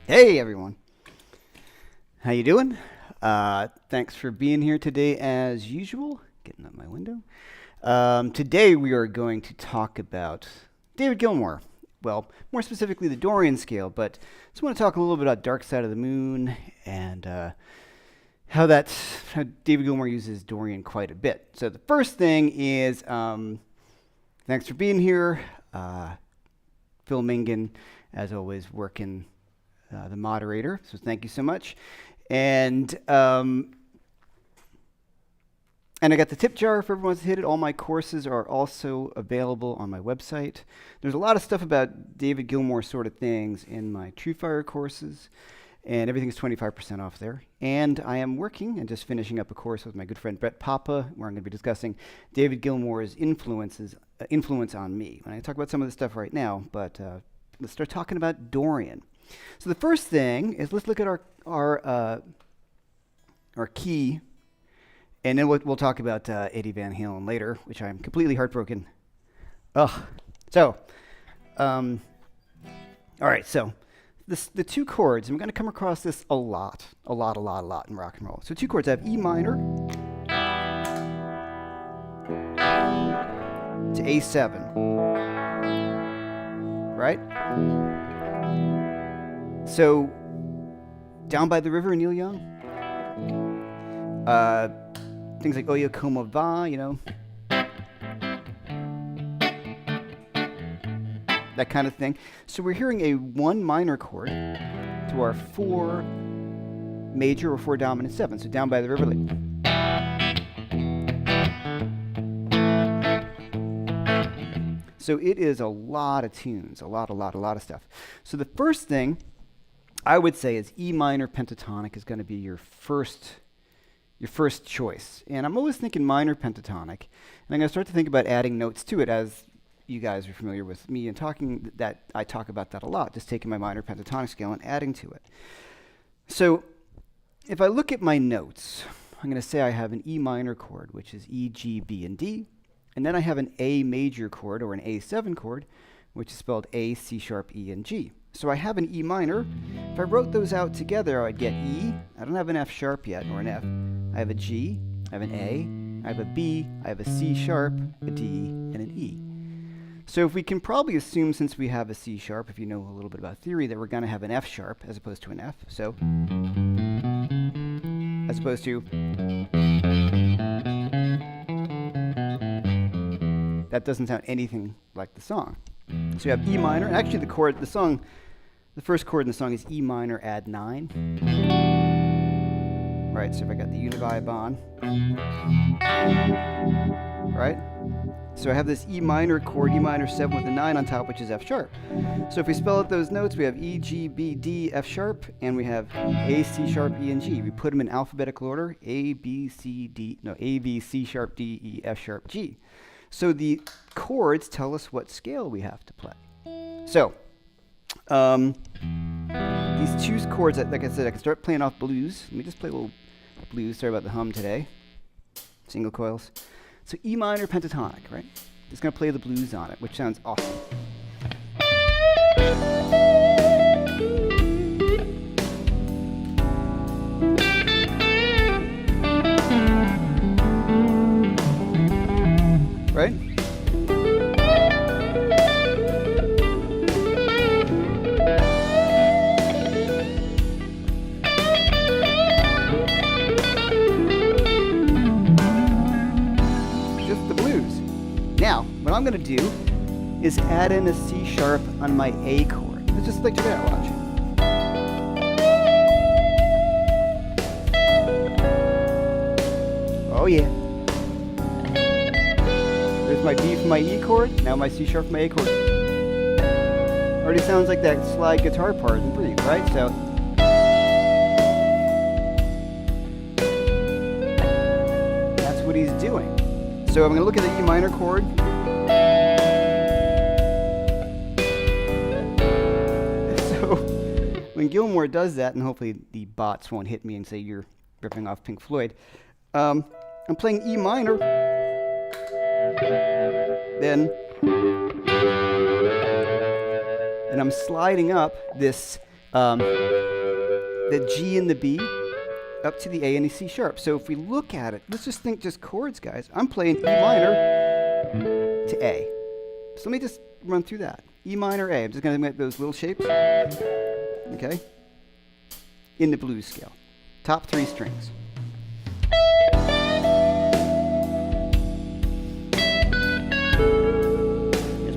Hey everyone, how you doing? Thanks for being here today as usual. Getting up my window. Today we are going to talk about David Gilmour. Well, more specifically the Dorian scale, but I just want to talk a little bit about Dark Side of the Moon and how David Gilmour uses Dorian quite a bit. So the first thing is thanks for being here. Phil Mingan, as always, working the moderator, so thank you so much. And I got the tip jar if everyone wants to hit it. All my courses are also available on my website. There's a lot of stuff about David Gilmour sort of things in my TrueFire courses, and everything is 25% off there. And I am working and just finishing up a course with my good friend Brett Papa, where I'm going to be discussing David Gilmour's influence on me. And I talk about some of this stuff right now, but let's start talking about Dorian. So the first thing is let's look at our key, and then we'll talk about Eddie Van Halen later, which I'm completely heartbroken. Ugh. So, all right. So the two chords, I'm going to come across this a lot in rock and roll. So two chords. I have E minor to A7, right? So, Down by the River, Neil Young. Things like Oye Como Va, you know. That kind of thing. So we're hearing a 1 minor chord to our 4 major or 4 dominant 7. So Down by the River, like. So it is a lot of tunes, a lot of stuff. So the first thing I would say is E minor pentatonic is going to be your first choice. And I'm always thinking minor pentatonic. And I'm going to start to think about adding notes to it, as you guys are familiar with me and I talk about that a lot, just taking my minor pentatonic scale and adding to it. So if I look at my notes, I'm going to say I have an E minor chord, which is E, G, B, and D. And then I have an A major chord, or an A7 chord, which is spelled A, C sharp, E, and G. So I have an E minor. If I wrote those out together, I'd get E. I don't have an F sharp yet, or an F. I have a G, I have an A, I have a B, I have a C sharp, a D, and an E. So if we can probably assume, since we have a C sharp, if you know a little bit about theory, that we're going to have an F sharp as opposed to an F. So, as opposed to, that doesn't sound anything like the song. So you have E minor. Actually, the first chord in the song is E minor add 9. Right, so if I got the univibe on, right? So I have this E minor chord, E minor 7 with a 9 on top, which is F sharp. So if we spell out those notes, we have E, G, B, D, F sharp, and we have A, C sharp, E, and G. We put them in alphabetical order, A, B, C, sharp, D, E, F sharp, G. So the chords tell us what scale we have to play. So, the these two chords, like I said, I can start playing off blues. Let me just play a little blues. Sorry about the hum today. Single coils. So E minor pentatonic, right? Just going to play the blues on it, which sounds awesome. Right? Just the blues. Now, what I'm going to do is add in a C sharp on my A chord. Let's just check it out, watch. Oh yeah. There's my B from my E chord, now my C sharp from my A chord. Already sounds like that slide guitar part in Breathe, right? So that's what he's doing. So I'm going to look at the E minor chord. So when Gilmour does that, and hopefully the bots won't hit me and say you're ripping off Pink Floyd, I'm playing E minor. Then, and I'm sliding up this, the G and the B up to the A and the C sharp. So if we look at it, let's just think just chords, guys. I'm playing E minor to A. So let me just run through that. E minor, A. I'm just going to make those little shapes. Okay? In the blues scale. Top 3 strings.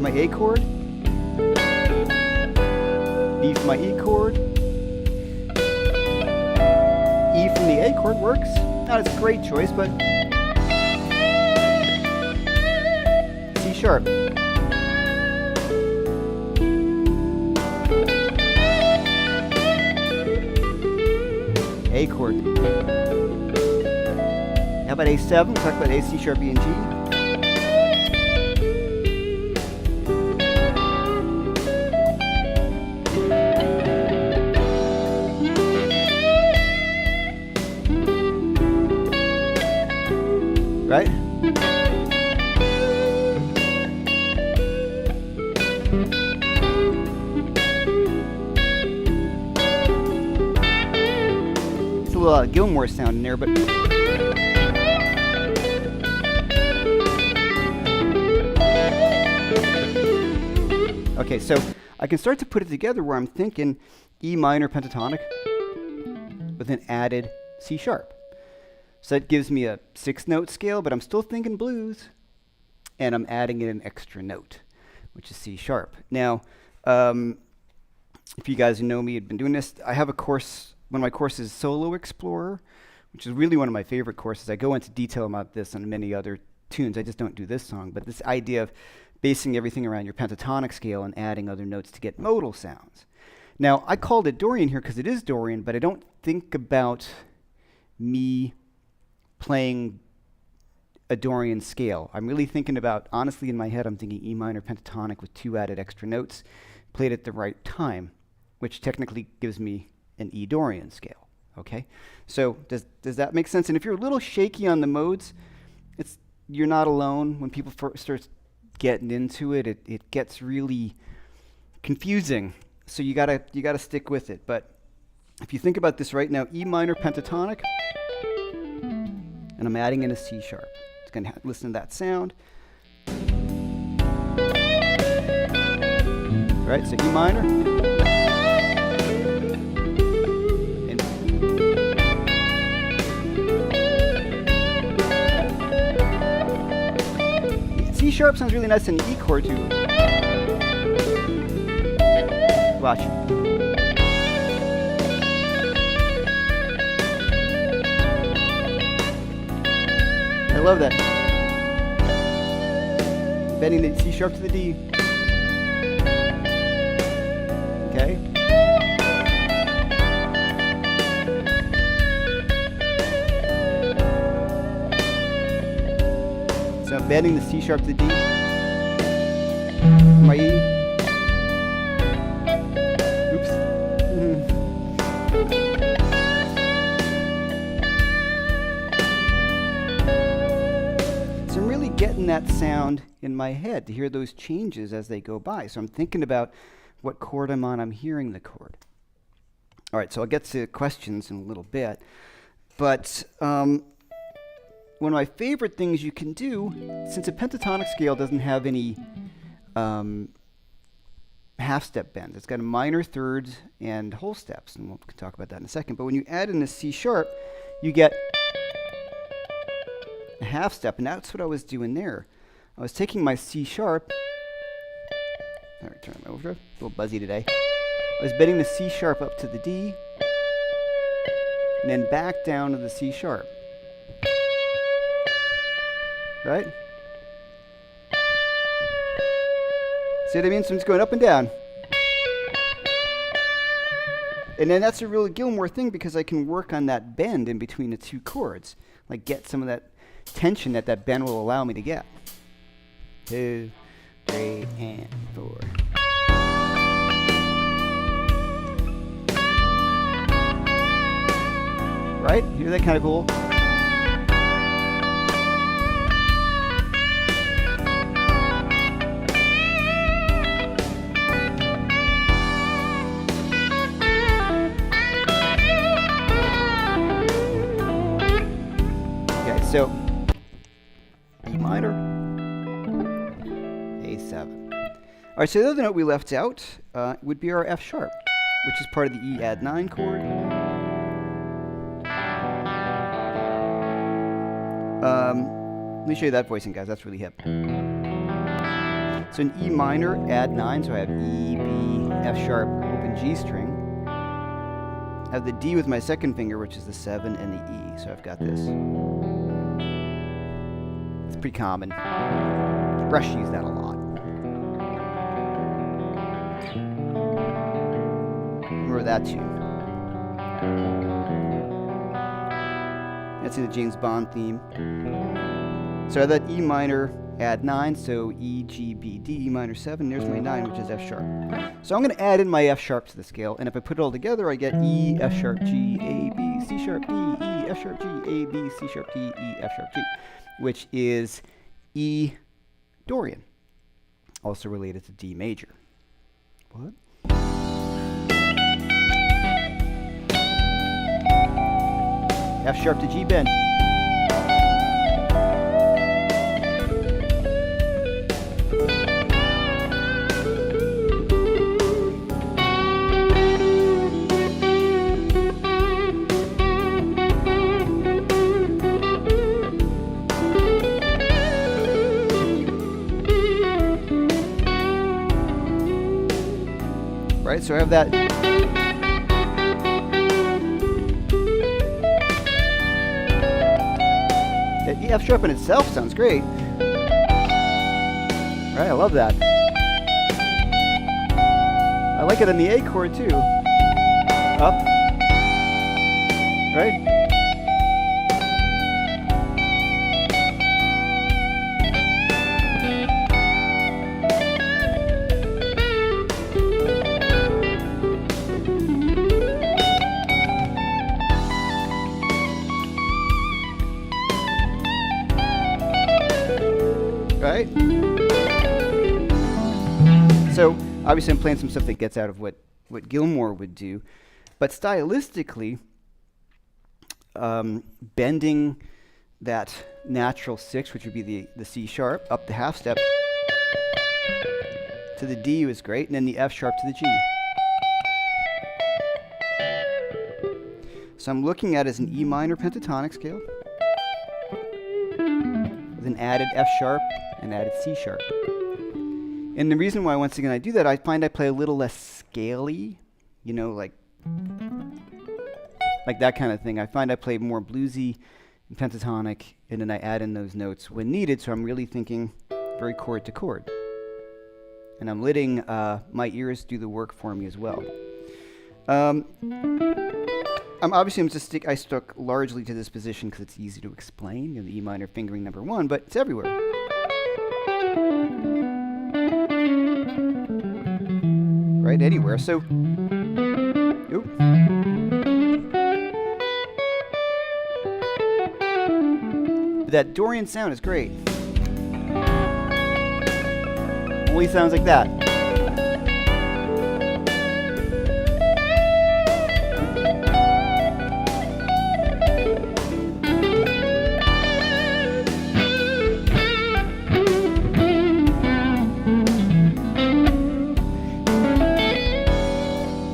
My A chord, B from my E chord, E from the A chord works. Not a great choice, but C sharp. A chord. How about A7? Talk about A, C sharp, E, and G. Right? It's a little Gilmour sound in there, but okay, so I can start to put it together where I'm thinking E minor pentatonic with an added C sharp. So that gives me a 6-note scale, but I'm still thinking blues, and I'm adding in an extra note, which is C sharp. Now, if you guys know me, I've been doing this. I have a course, one of my courses is Solo Explorer, which is really one of my favorite courses. I go into detail about this on many other tunes. I just don't do this song, but this idea of basing everything around your pentatonic scale and adding other notes to get modal sounds. Now, I called it Dorian here because it is Dorian, but I don't think about me playing a Dorian scale. I'm really thinking about, honestly in my head, I'm thinking E minor pentatonic with 2 added extra notes, played at the right time, which technically gives me an E Dorian scale, okay? So does that make sense? And if you're a little shaky on the modes, you're not alone. When people start getting into it, it gets really confusing. So you gotta stick with it. But if you think about this right now, E minor pentatonic, and I'm adding in a C sharp. It's going to listen to that sound. Right, so E minor. And C sharp sounds really nice in the E chord too. Watch. I love that. Bending the C sharp to the D. Okay. So I'm bending the C sharp to the D. My E. Oops. getting that sound in my head, to hear those changes as they go by. So I'm thinking about what chord I'm on, I'm hearing the chord. All right, so I'll get to questions in a little bit. But one of my favorite things you can do, since a pentatonic scale doesn't have any half-step bends, it's got a minor thirds and whole steps, and we'll talk about that in a second. But when you add in a C sharp, you get a half step, and that's what I was doing there. I was taking my C sharp. All right, turn my overdrive. A little buzzy today. I was bending the C sharp up to the D, and then back down to the C sharp. Right? See what I mean? So I'm just going up and down. And then that's a real Gilmour thing, because I can work on that bend in between the two chords. Like get some of that tension that that bend will allow me to get. 2, 3, and 4. Right? Hear that kind of cool? So, E minor, A7. All right, so the other note we left out would be our F sharp, which is part of the E add 9 chord. Let me show you that voicing, guys. That's really hip. So an E minor, add 9, so I have E, B, F sharp, open G string. I have the D with my second finger, which is the 7, and the E, so I've got this. It's pretty common. Rush use that a lot. Remember that tune. That's in the James Bond theme. So I have that E minor, add 9, so E, G, B, D, E minor 7. There's my 9, which is F sharp. So I'm going to add in my F sharp to the scale, and if I put it all together, I get E, F sharp, G, A, B, C sharp, D, E, F sharp, G, A, B, C sharp, D, E, F sharp, G, which is E Dorian, also related to D major. What? F sharp to G bend. Right, so I have that. That E F sharp in itself sounds great. Right, I love that. I like it on the A chord too. Up. Right? Right? So obviously I'm playing some stuff that gets out of what Gilmour would do, but stylistically, bending that natural 6, which would be the C sharp, up the half step to the D was great, and then the F sharp to the G. So I'm looking at it as an E minor pentatonic scale with an added F sharp and added C sharp. And the reason why, once again, I do that, I find I play a little less scaly, you know, like that kind of thing. I find I play more bluesy and pentatonic, and then I add in those notes when needed, so I'm really thinking very chord to chord. And I'm letting my ears do the work for me as well. I stuck largely to this position because it's easy to explain, you know, the E minor fingering number 1, but it's everywhere. Right, anywhere. So, oop. That Dorian sound is great. Only sounds like that.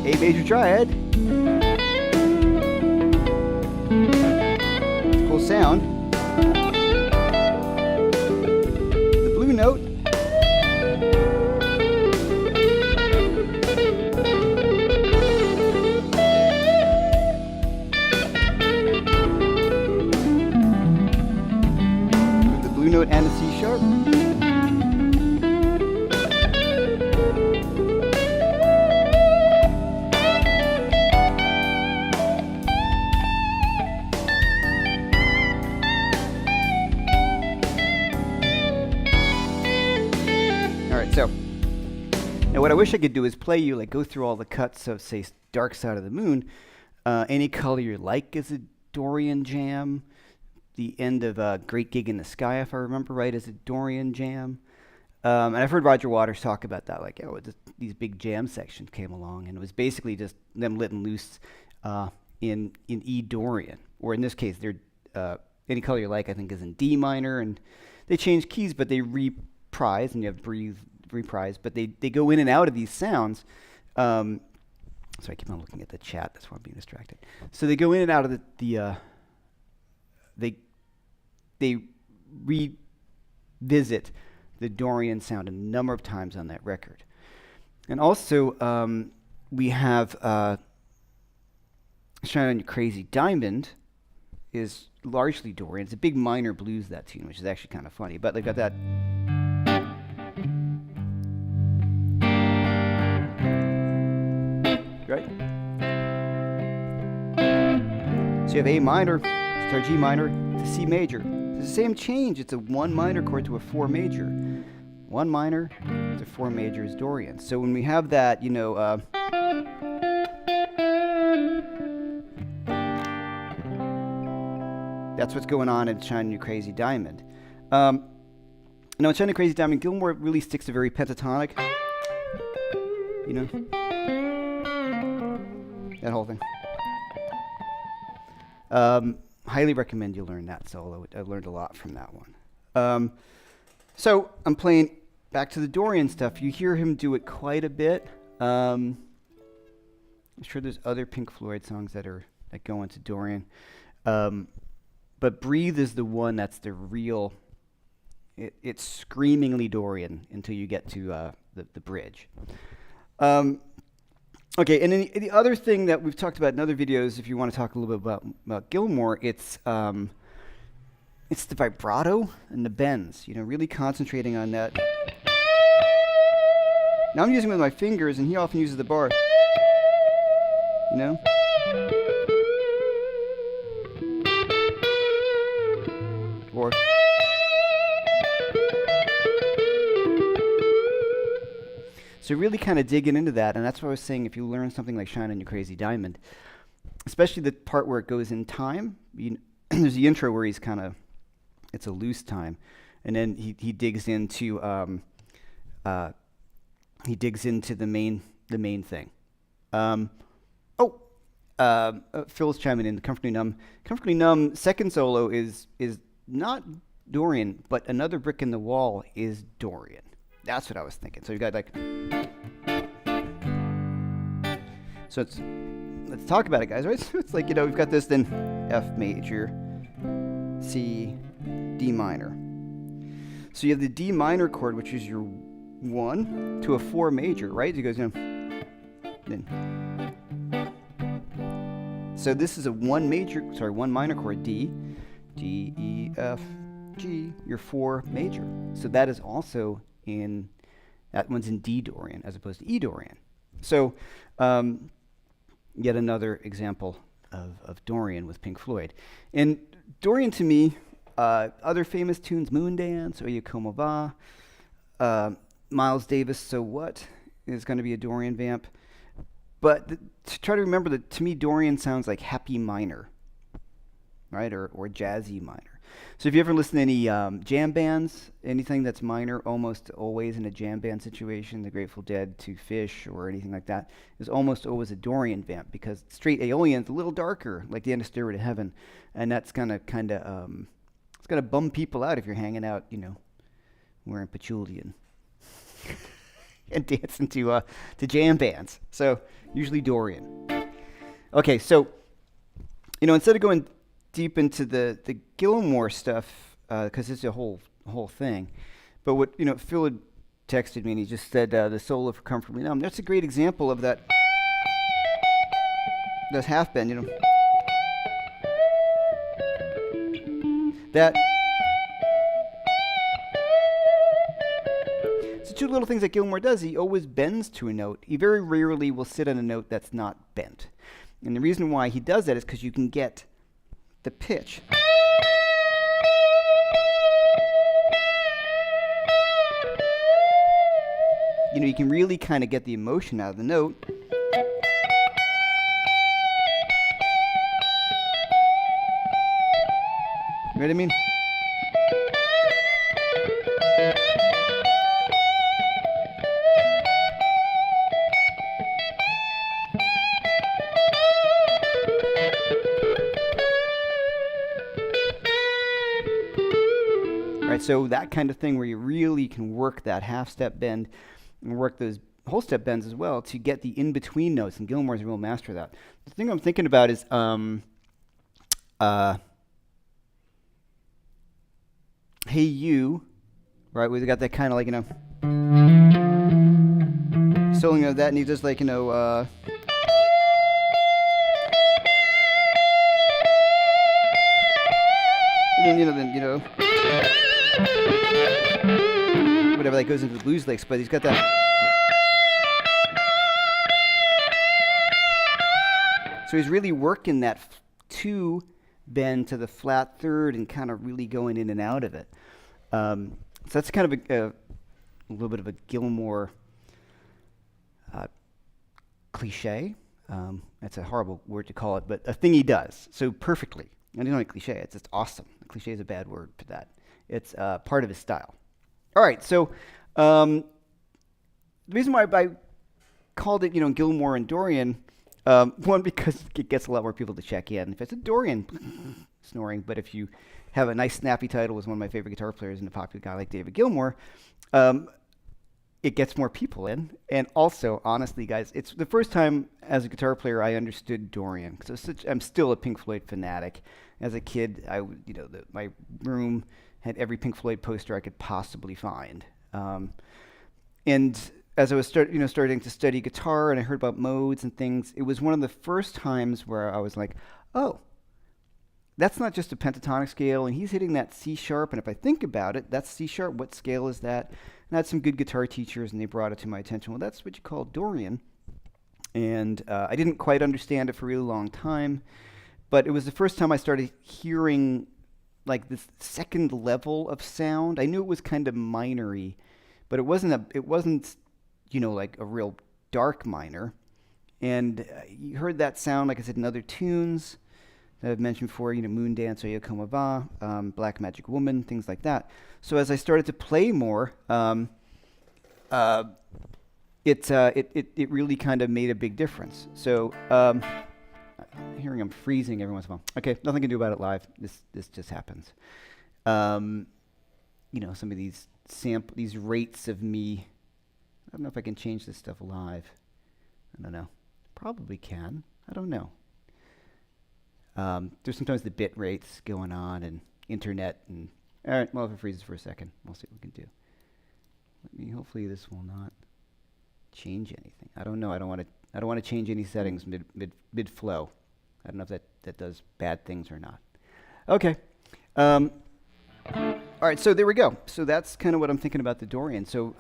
A major triad. Cool sound. The blue note. The blue note and the C sharp. So, now what I wish I could do is play you, like go through all the cuts of, say, Dark Side of the Moon. Any Color You Like is a Dorian jam. The end of Great Gig in the Sky, if I remember right, is a Dorian jam. And I've heard Roger Waters talk about that, like, these big jam sections came along, and it was basically just them letting loose in E Dorian, or in this case, they're Any Color You Like, I think, is in D minor, and they change keys, but they reprise, and you have Breathe, reprise, but they go in and out of these sounds. So I keep on looking at the chat, that's why I'm being distracted. So they go in and out of they revisit the Dorian sound a number of times on that record. And also we have Shine On You Crazy Diamond is largely Dorian. It's a big minor blues, that tune, which is actually kind of funny, but they've got that. Right? So you have A minor, start G minor to C major. It's the same change. It's a 1 minor chord to a 4 major. 1 minor to 4 major is Dorian. So when we have that, you know, that's what's going on in Shine On You Crazy Diamond. Now in Shine On You Crazy Diamond, Gilmour really sticks to very pentatonic. You know? That whole thing. Highly recommend you learn that solo. I learned a lot from that one. So I'm playing back to the Dorian stuff. You hear him do it quite a bit. I'm sure there's other Pink Floyd songs that go into Dorian. But Breathe is the one that's the real. It's screamingly Dorian until you get to the bridge. Okay, and then the other thing that we've talked about in other videos, if you want to talk a little bit about Gilmour, it's the vibrato and the bends. You know, really concentrating on that. Now I'm using it with my fingers, and he often uses the bar. You know. Or. So really kind of digging into that, and that's what I was saying, if you learn something like Shine On You Crazy Diamond, especially the part where it goes in time, there's the intro where he's kind of, it's a loose time, and then he digs into the main thing. Phil's chiming in, the Comfortably Numb. Comfortably Numb second solo is not Dorian, but Another Brick in the Wall is Dorian. That's what I was thinking. So you got like, so let's talk about it, guys. Right? So it's like, you know, we've got this, then F major, C, D minor. So you have the D minor chord, which is your 1 to a 4 major, right? It goes, you know, then. So this is a 1 minor chord, D, E, F, G, your 4 major. So that is also that one's in D Dorian as opposed to E Dorian. So yet another example of Dorian with Pink Floyd. And Dorian, to me, other famous tunes, Moondance, Oye Como Va, Miles Davis, So What, is going to be a Dorian vamp. But to try to remember that, to me, Dorian sounds like happy minor, right, or jazzy minor. So if you ever listen to any jam bands, anything that's minor, almost always in a jam band situation, the Grateful Dead to Fish or anything like that, is almost always a Dorian vamp, because straight Aeolian's a little darker, like the end of Stairway to Heaven, and that's gonna it's gonna bum people out if you're hanging out, wearing patchouli and dancing to jam bands. So usually Dorian. Okay, so instead of going deep into the Gilmour stuff, because it's a whole thing, but what Phil had texted me and he just said the solo for Comfortably Numb. That's a great example of that half bend. That. So two little things that Gilmour does. He always bends to a note. He very rarely will sit on a note that's not bent. And the reason why he does that is because you can get the pitch. You can really kind of get the emotion out of the note. You know what I mean? Right, so that kind of thing where you really can work that half-step bend and work those whole-step bends as well to get the in-between notes, and Gilmour's a real master of that. The thing I'm thinking about is Hey You, right, we got that kind of like, soloing of that, and he does like, and then, whatever that goes into the blues licks, but he's got that. So he's really working that 2 bend to the flat third and kind of really going in and out of it. So that's kind of a little bit of a Gilmour cliche. That's a horrible word to call it, but a thing he does so perfectly. And it's not a cliche, it's just awesome. A cliche is a bad word for that. It's part of his style. All right, so the reason why I called it, Gilmour and Dorian, one, because it gets a lot more people to check in. If it's a Dorian snoring, but if you have a nice snappy title with one of my favorite guitar players and a popular guy like David Gilmour, it gets more people in. And also, honestly, guys, it's the first time as a guitar player I understood Dorian, because I'm still a Pink Floyd fanatic. As a kid, my room had every Pink Floyd poster I could possibly find. And as I was starting to study guitar and I heard about modes and things, it was one of the first times where I was like, oh, that's not just a pentatonic scale, and he's hitting that C sharp, and if I think about it, that's C sharp, what scale is that? And I had some good guitar teachers, and they brought it to my attention. Well, that's what you call Dorian. And I didn't quite understand it for a really long time, but it was the first time I started hearing like this second level of sound. I knew it was kind of minor-y, but it wasn't like a real dark minor. And you heard that sound, like I said, in other tunes that I've mentioned before, Moon Dance, Oyo Como Va, Black Magic Woman, things like that. So as I started to play more, it really kind of made a big difference. So hearing I'm freezing every once in a while. Okay, nothing to do about it live. This just happens. Some of these rates of me. I don't know if I can change this stuff live. I don't know. Probably can. I don't know. There's sometimes the bit rates going on and internet and all right. Well, if it freezes for a second, we'll see what we can do. Hopefully this will not change anything. I don't know. I don't want to change any settings mid flow. I don't know if that does bad things or not. Okay. All right. So there we go. So that's kind of what I'm thinking about the Dorian. So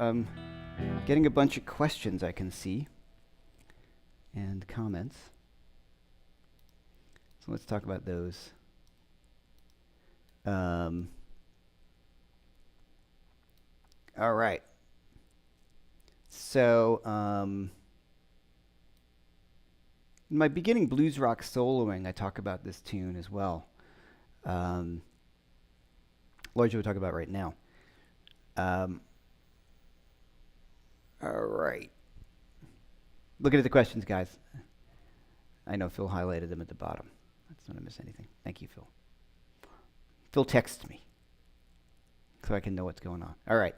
getting a bunch of questions I can see and comments. So let's talk about those. All right. So in my beginning blues rock soloing, I talk about this tune as well. largely we'll talk about right now. All right. Looking at the questions, guys. I know Phil highlighted them at the bottom. That's not to miss anything. Thank you, Phil. Phil texts me so I can know what's going on. All right.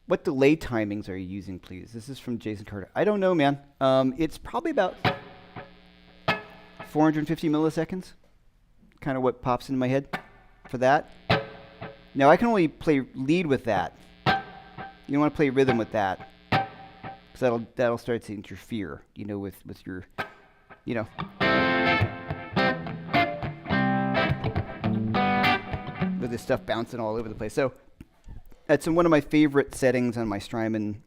What delay timings are you using, please? This is from Jason Carter. I don't know, man. It's probably about 450 milliseconds. Kind of what pops into my head for that. Now, I can only play lead with that. You don't want to play rhythm with that, because that'll start to interfere, with your, with this stuff bouncing all over the place. So that's one of my favorite settings on my Strymon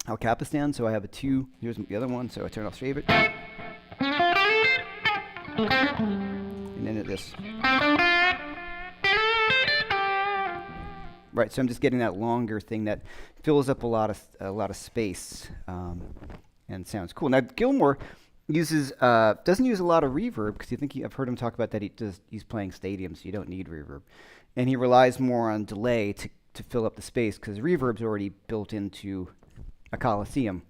El Capistan. So I have a 2. Here's the other one. So I turn off favorite. And then at this. Right, so I'm just getting that longer thing that fills up a lot of space, and sounds cool. Now Gilmour doesn't use a lot of reverb, because I've heard him talk about that he's playing stadiums, so you don't need reverb, and he relies more on delay to fill up the space, because reverb's already built into a Coliseum,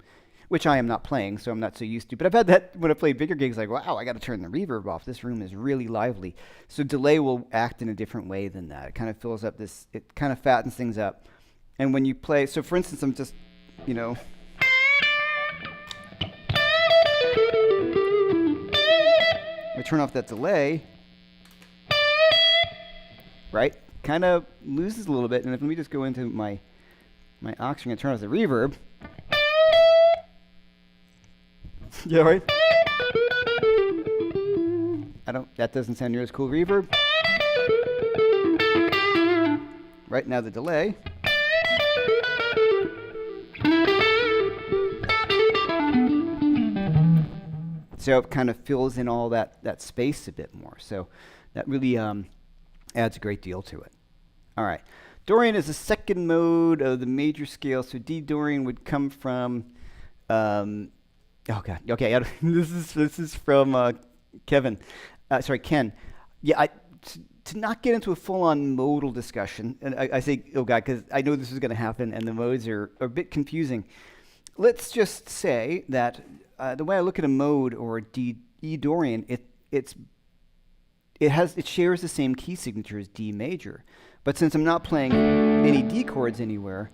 which I am not playing, so I'm not so used to. But I've had that when I play bigger gigs, like, wow, I got to turn the reverb off. This room is really lively. So delay will act in a different way than that. It kind of fills up it kind of fattens things up. And when you play, so for instance, I'm just, I turn off that delay, right? Kind of loses a little bit. And let me just go into my aux and turn off the reverb. Yeah, right? That doesn't sound near as cool reverb. Right now the delay. So it kind of fills in all that space a bit more. So that really adds a great deal to it. All right. Dorian is the second mode of the major scale. So D Dorian would come from oh God. Okay, this is from Ken. Yeah, to not get into a full-on modal discussion, and I say, oh God, because I know this is going to happen, and the modes are a bit confusing. Let's just say that the way I look at a mode or E Dorian, it shares the same key signature as D major, but since I'm not playing any D chords anywhere,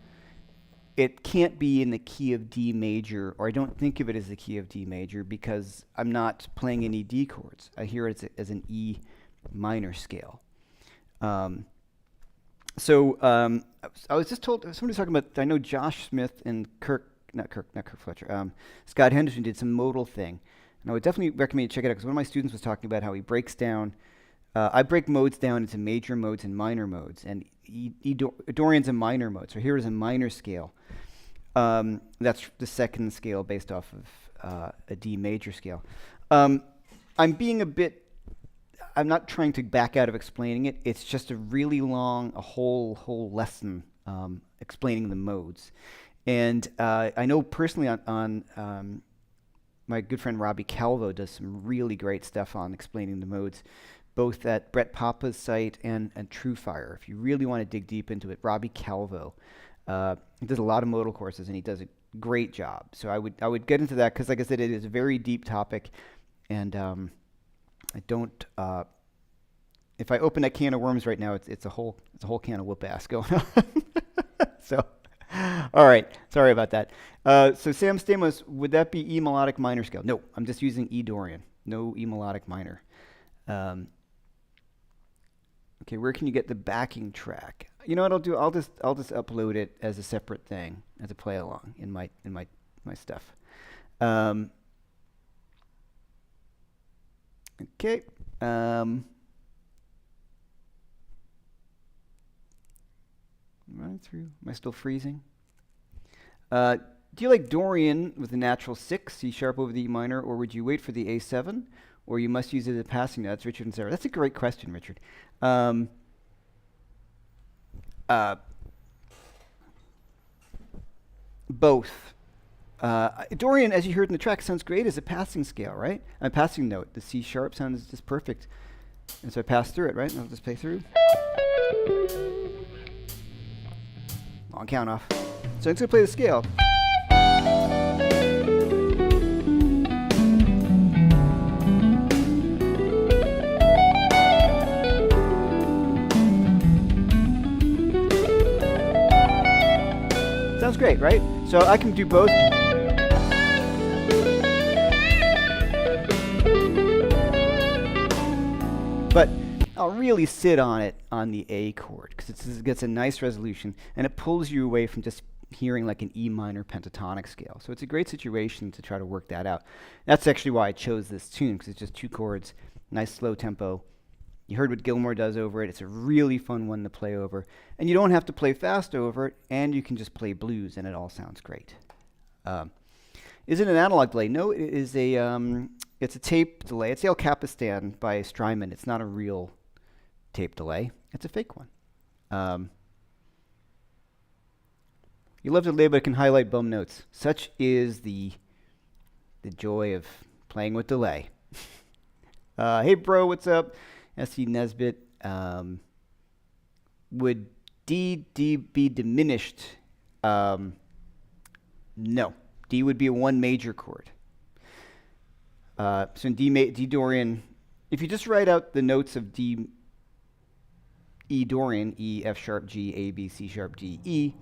it can't be in the key of D major, or I don't think of it as the key of D major, because I'm not playing any D chords. I hear it as an E minor scale. I was just told, somebody was talking about, I know Josh Smith and not Kirk Fletcher, Scott Henderson did some modal thing. And I would definitely recommend you check it out, because one of my students was talking about how he breaks down, I break modes down into major modes and minor modes, and Dorian's a minor mode, so here is a minor scale. That's the second scale based off of a D major scale. I'm not trying to back out of explaining it. It's just a really long, a whole lesson explaining the modes. And I know personally on my good friend Robbie Calvo does some really great stuff on explaining the modes, both at Brett Papa's site and TrueFire. If you really want to dig deep into it, Robbie Calvo. He does a lot of modal courses, and he does a great job. So I would get into that, because, like I said, it is a very deep topic, and I don't. If I open that can of worms right now, it's a whole can of whoop ass going on. So, all right, sorry about that. So Sam Stamos, would that be E melodic minor scale? No, I'm just using E Dorian. No E melodic minor. Okay, where can you get the backing track? You know what I'll do? I'll just upload it as a separate thing, as a play along in my stuff. Okay. Running through. Am I still freezing? Do you like Dorian with the natural 6, C sharp over the E minor, or would you wait for the A7, or you must use it as a passing note? That's Richard and Sarah. That's a great question, Richard. Both. Dorian, as you heard in the track, sounds great as a passing scale, right? A passing note. The C sharp sounds just perfect And so I pass through it, right? I'll just play through. Long count off. So I'm just going to play the scale. Sounds great, right? So I can do both. But I'll really sit on it on the A chord because it gets a nice resolution and it pulls you away from just hearing like an E minor pentatonic scale. So it's a great situation to try to work that out. That's actually why I chose this tune, because it's just 2 chords, nice slow tempo. You heard what Gilmour does over it. It's a really fun one to play over. And you don't have to play fast over it, and you can just play blues, and it all sounds great. Is it an analog delay? No, it is it's a tape delay. It's the El Capistan by Strymon. It's not a real tape delay. It's a fake one. You love to delay, but it can highlight bum notes. Such is the joy of playing with delay. Hey, bro, what's up? S.E. Nesbitt. Would D be diminished? No. D would be a 1 major chord. So in D Dorian, if you just write out the notes of D, E Dorian, E, F sharp, G, A, B, C sharp, D, E.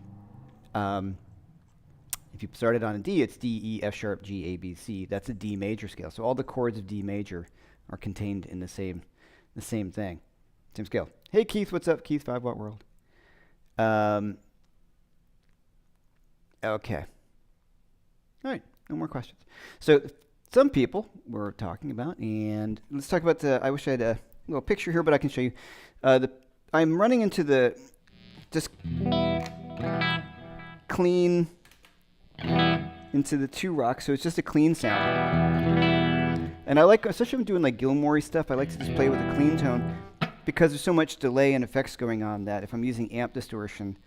If you started on a D, it's D, E, F sharp, G, A, B, C. That's a D major scale. So all the chords of D major are contained in the same thing, same scale. Hey Keith, what's up? Keith, 5 Watt World. Okay. All right, no more questions. So some people we're talking about, and let's talk about I wish I had a little picture here, but I can show you. I'm running into the just clean into the 2 rock, so it's just a clean sound. And I like, especially when I'm doing like Gilmour-y stuff, I like to just play with a clean tone because there's so much delay and effects going on that if I'm using amp distortion,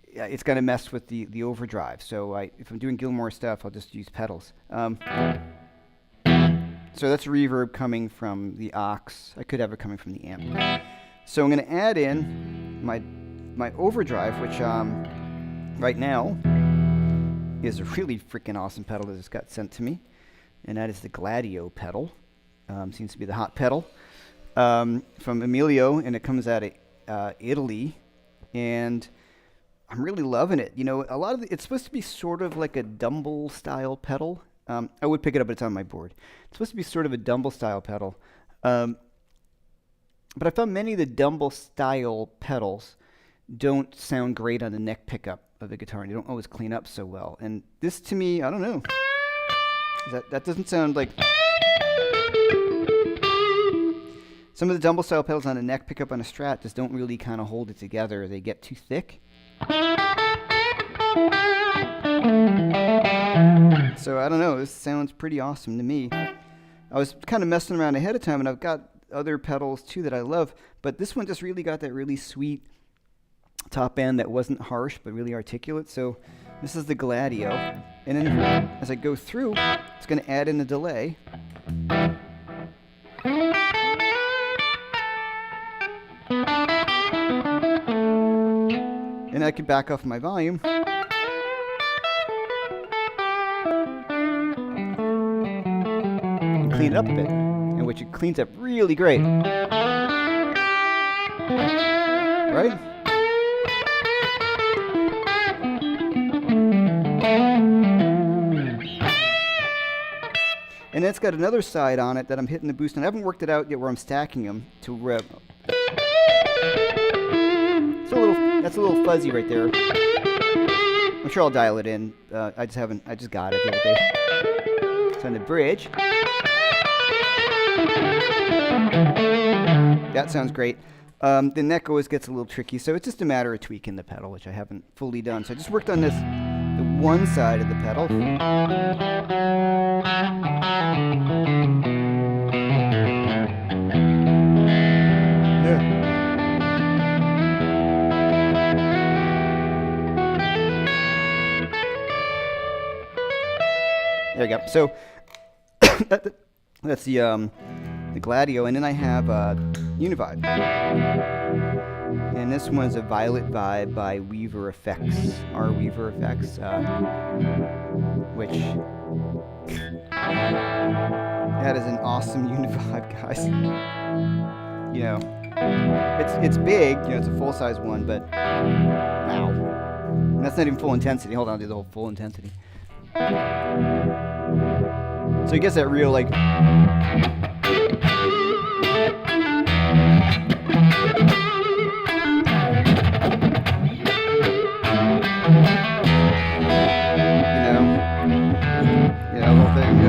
it's going to mess with the overdrive. So if I'm doing Gilmour stuff, I'll just use pedals. So that's reverb coming from the aux. I could have it coming from the amp. So I'm going to add in my overdrive, which right now is a really freaking awesome pedal that just got sent to me. And that is the Gladio pedal. Seems to be the hot pedal from Emilio, and it comes out of Italy. And I'm really loving it. You know, a lot of it's supposed to be sort of like a Dumble style pedal. I would pick it up, but it's on my board. It's supposed to be sort of a Dumble style pedal. But I found many of the Dumble style pedals don't sound great on the neck pickup of the guitar, and they don't always clean up so well. And this, to me, I don't know. That doesn't sound like... Some of the Dumble style pedals on a neck pickup on a Strat just don't really kind of hold it together. They get too thick. So I don't know, this sounds pretty awesome to me. I was kind of messing around ahead of time, and I've got other pedals too that I love, but this one just really got that really sweet top end that wasn't harsh but really articulate. So this is the Gladio, and then as I go through, it's going to add in the delay. And I can back off my volume. And clean it up a bit, and which it cleans up really great. Right? And it's got another side on it that I'm hitting the boost, and I haven't worked it out yet where I'm stacking them to that's a little fuzzy right there. I'm sure I'll dial it in. I just got it the other day. It's on the bridge. That sounds great. The neck always gets a little tricky, so it's just a matter of tweaking the pedal, which I haven't fully done. So I just worked on the one side of the pedal. There you go. So that's the Gladio, and then I have Univibe. And this one's a Violet Vibe by Weaver Effects, R. Weaver Effects, which that is an awesome Univibe, guys. You know, it's big, you know, it's a full-size one, but wow. And that's not even full intensity. Hold on, I'll do the whole full intensity. So you get that real, like, the whole thing,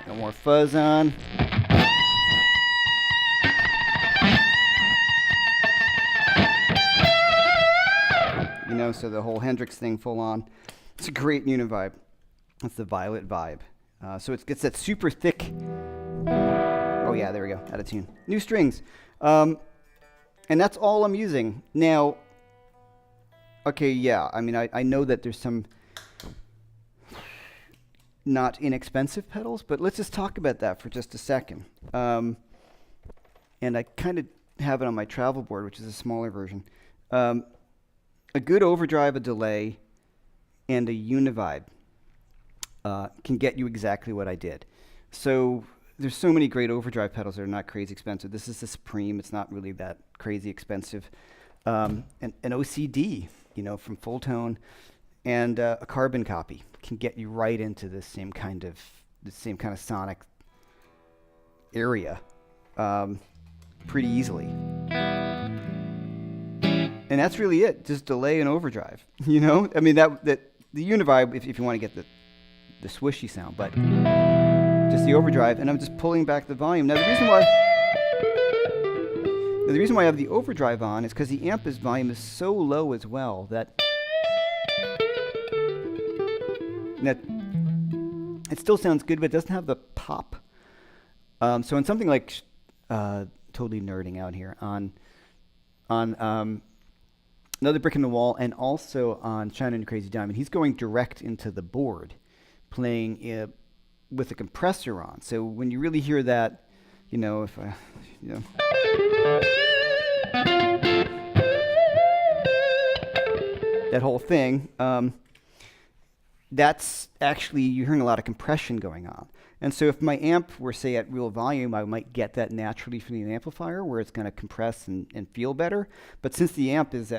no more fuzz on. You know, so the whole Hendrix thing full on. It's a great Univibe. That's the Violet Vibe. So it gets that super thick. Oh yeah, there we go. Out of tune. New strings. And that's all I'm using. Now, okay, yeah, I mean, I know that there's some not inexpensive pedals, but let's just talk about that for just a second. And I kind of have it on my travel board, which is a smaller version. A good overdrive, a delay, and a Univibe can get you exactly what I did. So there's so many great overdrive pedals that are not crazy expensive. This is the Supreme. It's not really that crazy expensive. An OCD, you know, from Full Tone, and a carbon copy can get you right into the same kind of sonic area pretty easily. And that's really it. Just delay and overdrive. You know, I mean that the Univibe, if you want to get the swishy sound, but just the overdrive, and I'm just pulling back the volume. Now the reason why I have the overdrive on is because the amp's volume is so low as well that it still sounds good, but it doesn't have the pop. So in something like totally nerding out here on Another Brick in the Wall, and also on Shine On Crazy Diamond, he's going direct into the board, playing with a compressor on. So when you really hear that, you know, if I, you know, that whole thing, that's actually, you're hearing a lot of compression going on. And so if my amp were, say, at real volume, I might get that naturally from the amplifier, where it's going to compress and feel better. But since the amp is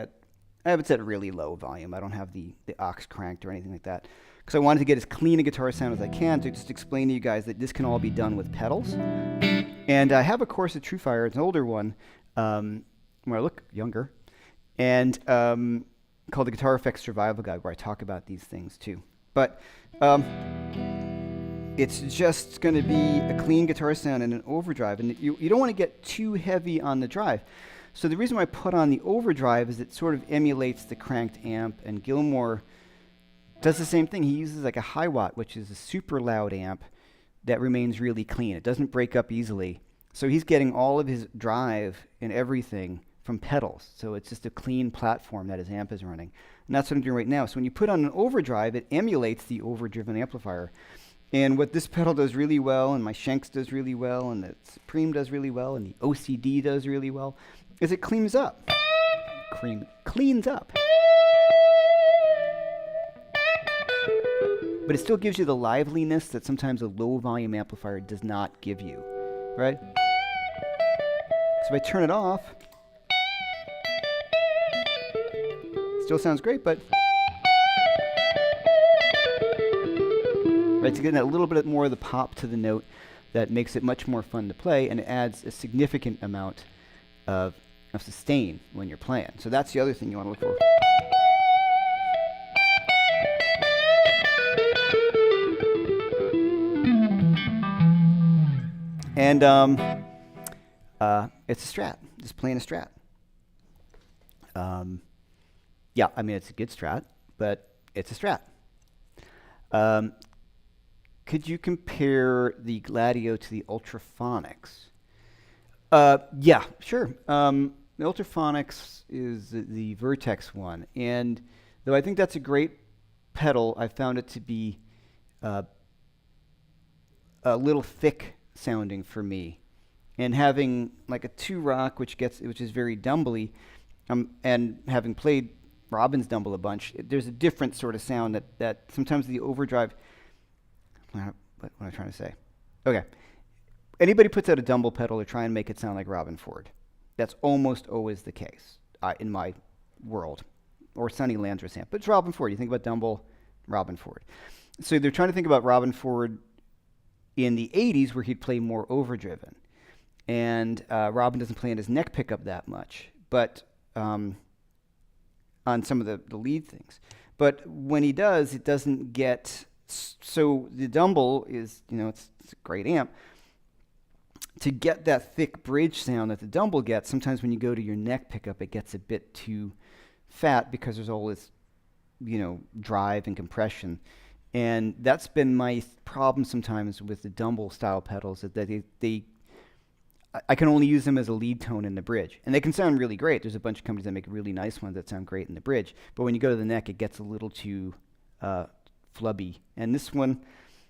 I have it set at really low volume. I don't have the aux cranked or anything like that, because I wanted to get as clean a guitar sound as I can to just explain to you guys that this can all be done with pedals. And I have a course at TrueFire, it's an older one, where I look younger, and called the Guitar Effects Survival Guide, where I talk about these things too. But it's just going to be a clean guitar sound and an overdrive, and you don't want to get too heavy on the drive. So the reason why I put on the overdrive is it sort of emulates the cranked amp, and Gilmour does the same thing. He uses like a high watt, which is a super loud amp that remains really clean. It doesn't break up easily. So he's getting all of his drive and everything from pedals. So it's just a clean platform that his amp is running. And that's what I'm doing right now. So when you put on an overdrive, it emulates the overdriven amplifier. And what this pedal does really well, and my Shanks does really well, and the Supreme does really well, and the OCD does really well, is it cleans up. Cleans up. But it still gives you the liveliness that sometimes a low volume amplifier does not give you, right? So if I turn it off, it still sounds great, but right, it's getting a little bit more of the pop to the note that makes it much more fun to play, and it adds a significant amount of sustain when you're playing. So that's the other thing you want to look for. And it's a Strat, just playing a Strat. Yeah, I mean, it's a good Strat, but it's a Strat. Could you compare the Gladio to the Ultraphonics? Yeah, sure. The Ultraphonics is the Vertex one, and though I think that's a great pedal, I found it to be uh, a little thick sounding for me, and having like a 2-rock, which is very dumbly, and having played Robin's Dumble a bunch, there's a different sort of sound that sometimes the overdrive. What am I trying to say? Okay. Anybody puts out a Dumble pedal or try and make it sound like Robin Ford. That's almost always the case in my world. Or Sonny Landreth amp. But it's Robin Ford. You think about Dumble, Robin Ford. So they're trying to think about Robin Ford in the 80s where he'd play more overdriven. And Robin doesn't play in his neck pickup that much, but on some of the lead things. But when he does, it doesn't get... So the Dumble is, it's a great amp. To get that thick bridge sound that the Dumble gets, sometimes when you go to your neck pickup, it gets a bit too fat because there's all this, drive and compression. And that's been my problem sometimes with the Dumble style pedals, that I can only use them as a lead tone in the bridge. And they can sound really great. There's a bunch of companies that make really nice ones that sound great in the bridge. But when you go to the neck, it gets a little too flubby. And this one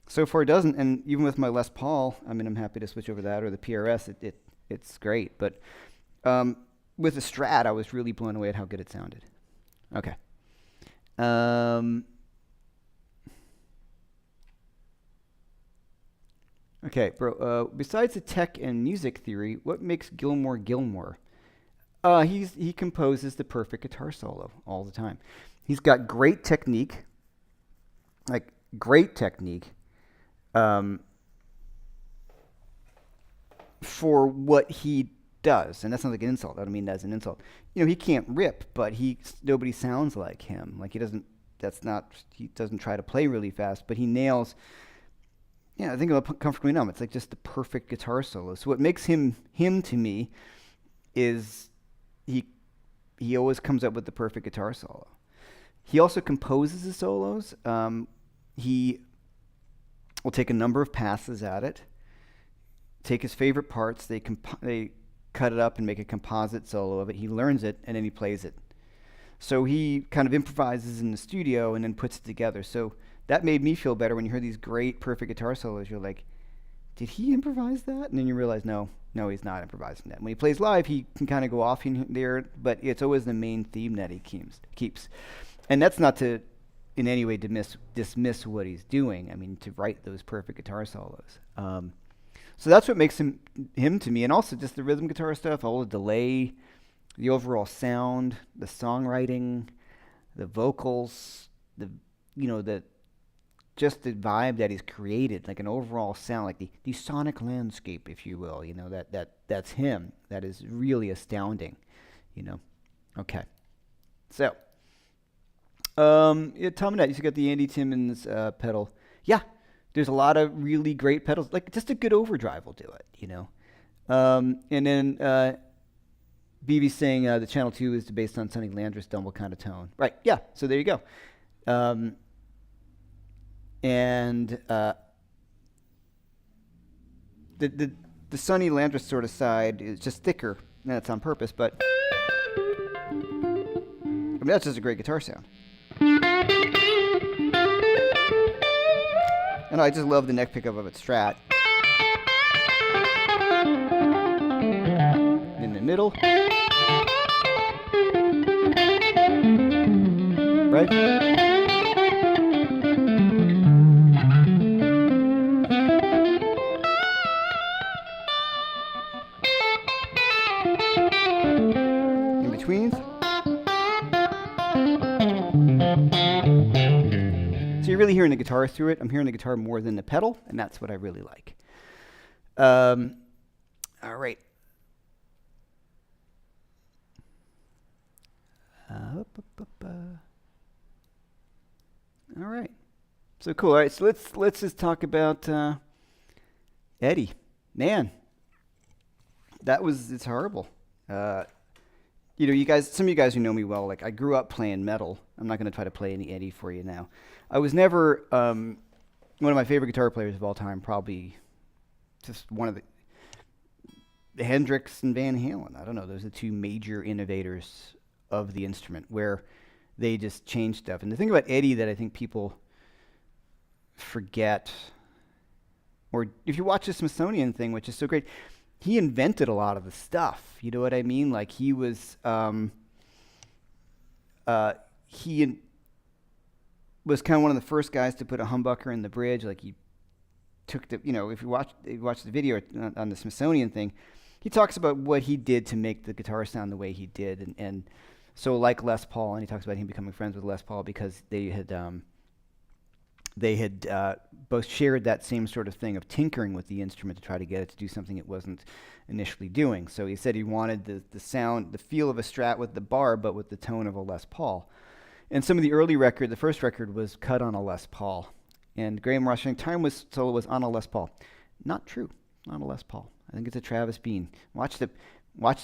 so far doesn't. And even with my Les Paul, I'm happy to switch over that, or the PRS, it's great. But with the Strat, I was really blown away at how good it sounded. Okay. Okay, bro. Besides the tech and music theory, what makes Gilmour Gilmour? He composes the perfect guitar solo all the time. He's got great technique, for what he does, and that sounds like an insult. I don't mean that as an insult. He can't rip, but nobody sounds like him. Like he doesn't try to play really fast, but he nails. Yeah, I think about Comfortably Numb. It's like just the perfect guitar solo. So what makes him to me is he always comes up with the perfect guitar solo. He also composes the solos. He will take a number of passes at it, take his favorite parts, they cut it up and make a composite solo of it. He learns it, and then he plays it. So he kind of improvises in the studio and then puts it together. So that made me feel better when you hear these great, perfect guitar solos. You're like, did he improvise that? And then you realize, no, he's not improvising that. When he plays live, he can kind of go off in there, but it's always the main theme that he keeps. And that's not to in any way dismiss what he's doing. To write those perfect guitar solos. So that's what makes him to me. And also just the rhythm guitar stuff, all the delay, the overall sound, the songwriting, the vocals, just the vibe that he's created, like an overall sound, like the sonic landscape, if you will, that's him. That is really astounding, Okay. So, Tom Annette, you got the Andy Timmons pedal. Yeah, there's a lot of really great pedals. Like just a good overdrive will do it, And then BB saying the Channel 2 is based on Sonny Landreth's Dumble kind of tone. Right, yeah, so there you go. And the Sonny Landreth sort of side is just thicker, and that's on purpose, but that's just a great guitar sound. And I just love the neck pickup of its Strat. In the middle. Right? In between. So you're really hearing the guitar through it. I'm hearing the guitar more than the pedal, and that's what I really like. All right. All right. So cool. All right. So let's just talk about Eddie. Man, it's horrible. You guys, some of you guys who know me well, like I grew up playing metal. I'm not going to try to play any Eddie for you now. I was never one of my favorite guitar players of all time. Probably just one of the Hendrix and Van Halen. I don't know. Those are the two major innovators of the instrument where they just changed stuff. And the thing about Eddie that I think people forget, or if you watch the Smithsonian thing, which is so great, he invented a lot of the stuff. You know what I mean? Like he was, he was kind of one of the first guys to put a humbucker in the bridge. Like he took the, if you watch the video on the Smithsonian thing, he talks about what he did to make the guitar sound the way he did, and so like Les Paul, and he talks about him becoming friends with Les Paul because they had both shared that same sort of thing of tinkering with the instrument to try to get it to do something it wasn't initially doing. So he said he wanted the sound, the feel of a Strat with the bar, but with the tone of a Les Paul. And some of the early record, the first record, was cut on a Les Paul. And Graham Rushing Time solo was on a Les Paul. Not true, not a Les Paul. I think it's a Travis Bean. Watch the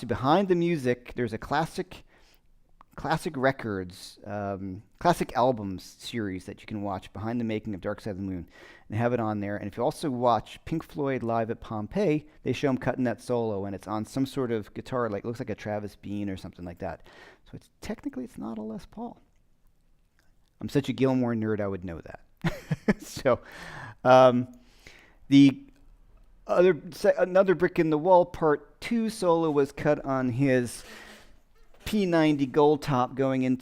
behind the music. There's a classic records, classic albums series that you can watch behind the making of Dark Side of the Moon, and have it on there. And if you also watch Pink Floyd live at Pompeii, they show him cutting that solo, and it's on some sort of guitar, like looks like a Travis Bean or something like that. So it's technically not a Les Paul. I'm such a Gilmour nerd, I would know that. So the another Brick in the Wall Part 2 solo was cut on his P90 Gold Top, going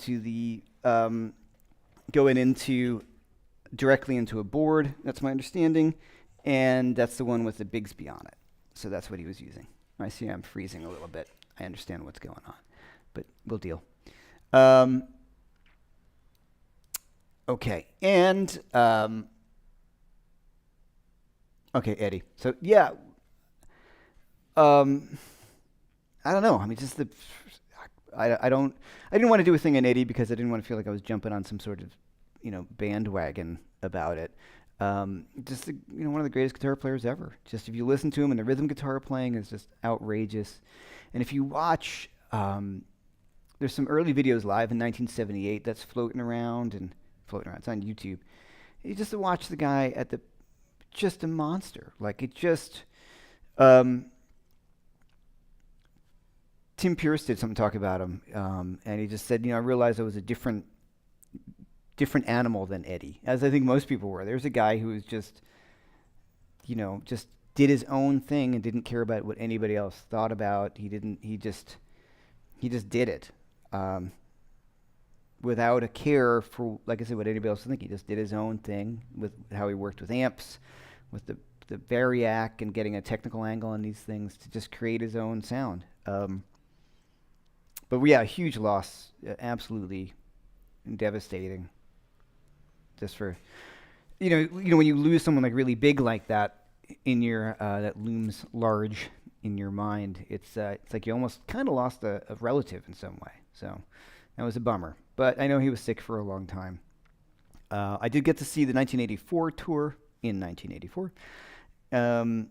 directly into a board. That's my understanding, and that's the one with the Bigsby on it. So that's what he was using. I see I'm freezing a little bit. I understand what's going on, but we'll deal. Okay, and okay, Eddie. So yeah, I don't know. I mean, just I didn't want to do a thing on Eddie because I didn't want to feel like I was jumping on some sort of, bandwagon about it. Just one of the greatest guitar players ever. Just if you listen to him, and the rhythm guitar playing is just outrageous. And if you watch, there's some early videos live in 1978 that's floating around. It's on YouTube. You just watch the guy just a monster. Like it just. Tim Pierce did something talk about him, and he just said, I realized I was a different animal than Eddie, as I think most people were. There's a guy who was just did his own thing and didn't care about what anybody else thought about. He just did it without a care for, like I said, what anybody else would think. He just did his own thing with how he worked with amps, with the variac, and getting a technical angle on these things to just create his own sound. But yeah, huge loss, absolutely devastating. Just for, when you lose someone like really big like that in your that looms large in your mind, it's like you almost kind of lost a relative in some way. So that was a bummer. But I know he was sick for a long time. I did get to see the 1984 tour in 1984. And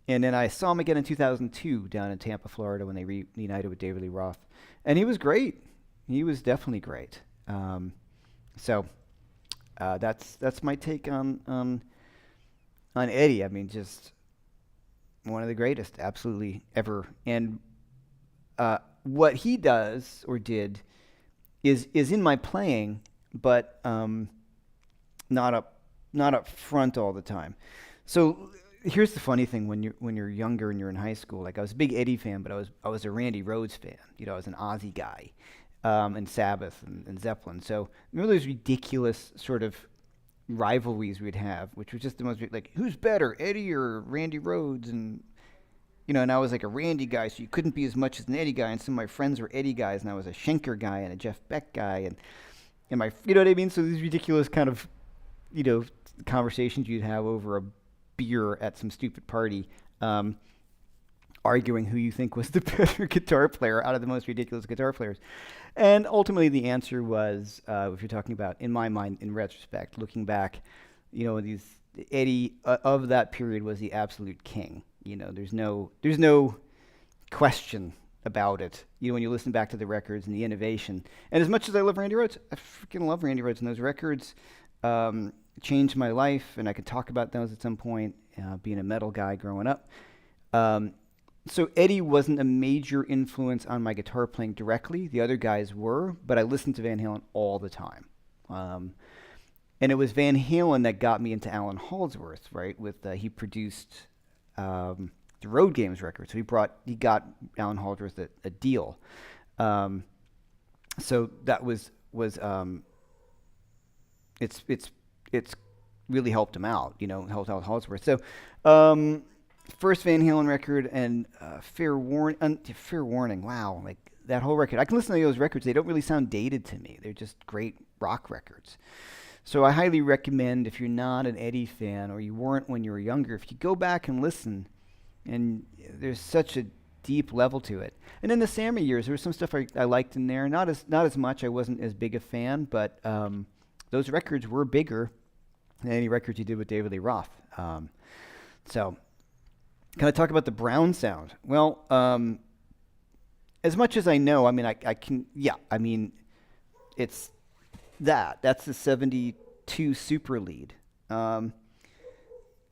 then I saw him again in 2002 down in Tampa, Florida, when they reunited with David Lee Roth. And he was great. He was definitely great. So that's my take on Eddie. I mean, just one of the greatest, absolutely, ever. And what he does or did is in my playing, but not up front all the time. So here's the funny thing: when you're younger and you're in high school, like I was a big Eddie fan, but I was a Randy Rhoads fan. I was an Ozzy guy, and Sabbath and Zeppelin. So remember those ridiculous sort of rivalries we'd have, which was just the most like, who's better, Eddie or Randy Rhoads? And and I was like a Randy guy, so you couldn't be as much as an Eddie guy. And some of my friends were Eddie guys, and I was a Schenker guy and a Jeff Beck guy, and my, you know what I mean? So these ridiculous kind of, conversations you'd have over a beer at some stupid party, arguing who you think was the better guitar player out of the most ridiculous guitar players. And ultimately the answer was, if you're talking about, in my mind, in retrospect, looking back, Eddie of that period was the absolute king. There's no question about it. When you listen back to the records and the innovation. And as much as I love Randy Rhoads, I freaking love Randy Rhoads, and those records changed my life, and I could talk about those at some point, being a metal guy growing up. So Eddie wasn't a major influence on my guitar playing directly. The other guys were, but I listened to Van Halen all the time. And it was Van Halen that got me into Alan Holdsworth, right? With he produced the Road Games record, so he got Alan Holdsworth a deal. So that was it's really helped him out, helped out Holdsworth. So first Van Halen record, and Fair Warning. Wow, like that whole record. I can listen to those records. They don't really sound dated to me. They're just great rock records. So I highly recommend, if you're not an Eddie fan, or you weren't when you were younger, if you go back and listen, and there's such a deep level to it. And in the Sammy years, there was some stuff I liked in there. Not as much. I wasn't as big a fan, but those records were bigger than any records you did with David Lee Roth. So, can I talk about the Brown sound? Well, as much as I know, I mean, I can, yeah, I mean, it's that's the 72 Super Lead.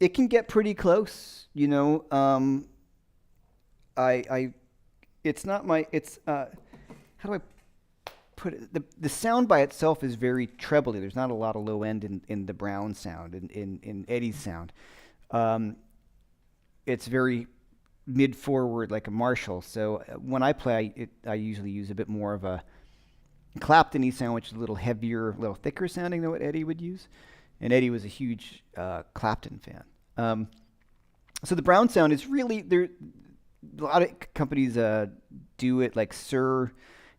It can get pretty close, it's not my, how do I put it? The sound by itself is very trebly. There's not a lot of low end in the Brown sound, in Eddie's sound. It's very mid-forward, like a Marshall. So when I play, I usually use a bit more of a Clapton-y sound, which is a little heavier, a little thicker sounding than what Eddie would use. And Eddie was a huge Clapton fan. So the Brown sound is really, a lot of companies do it, like Sir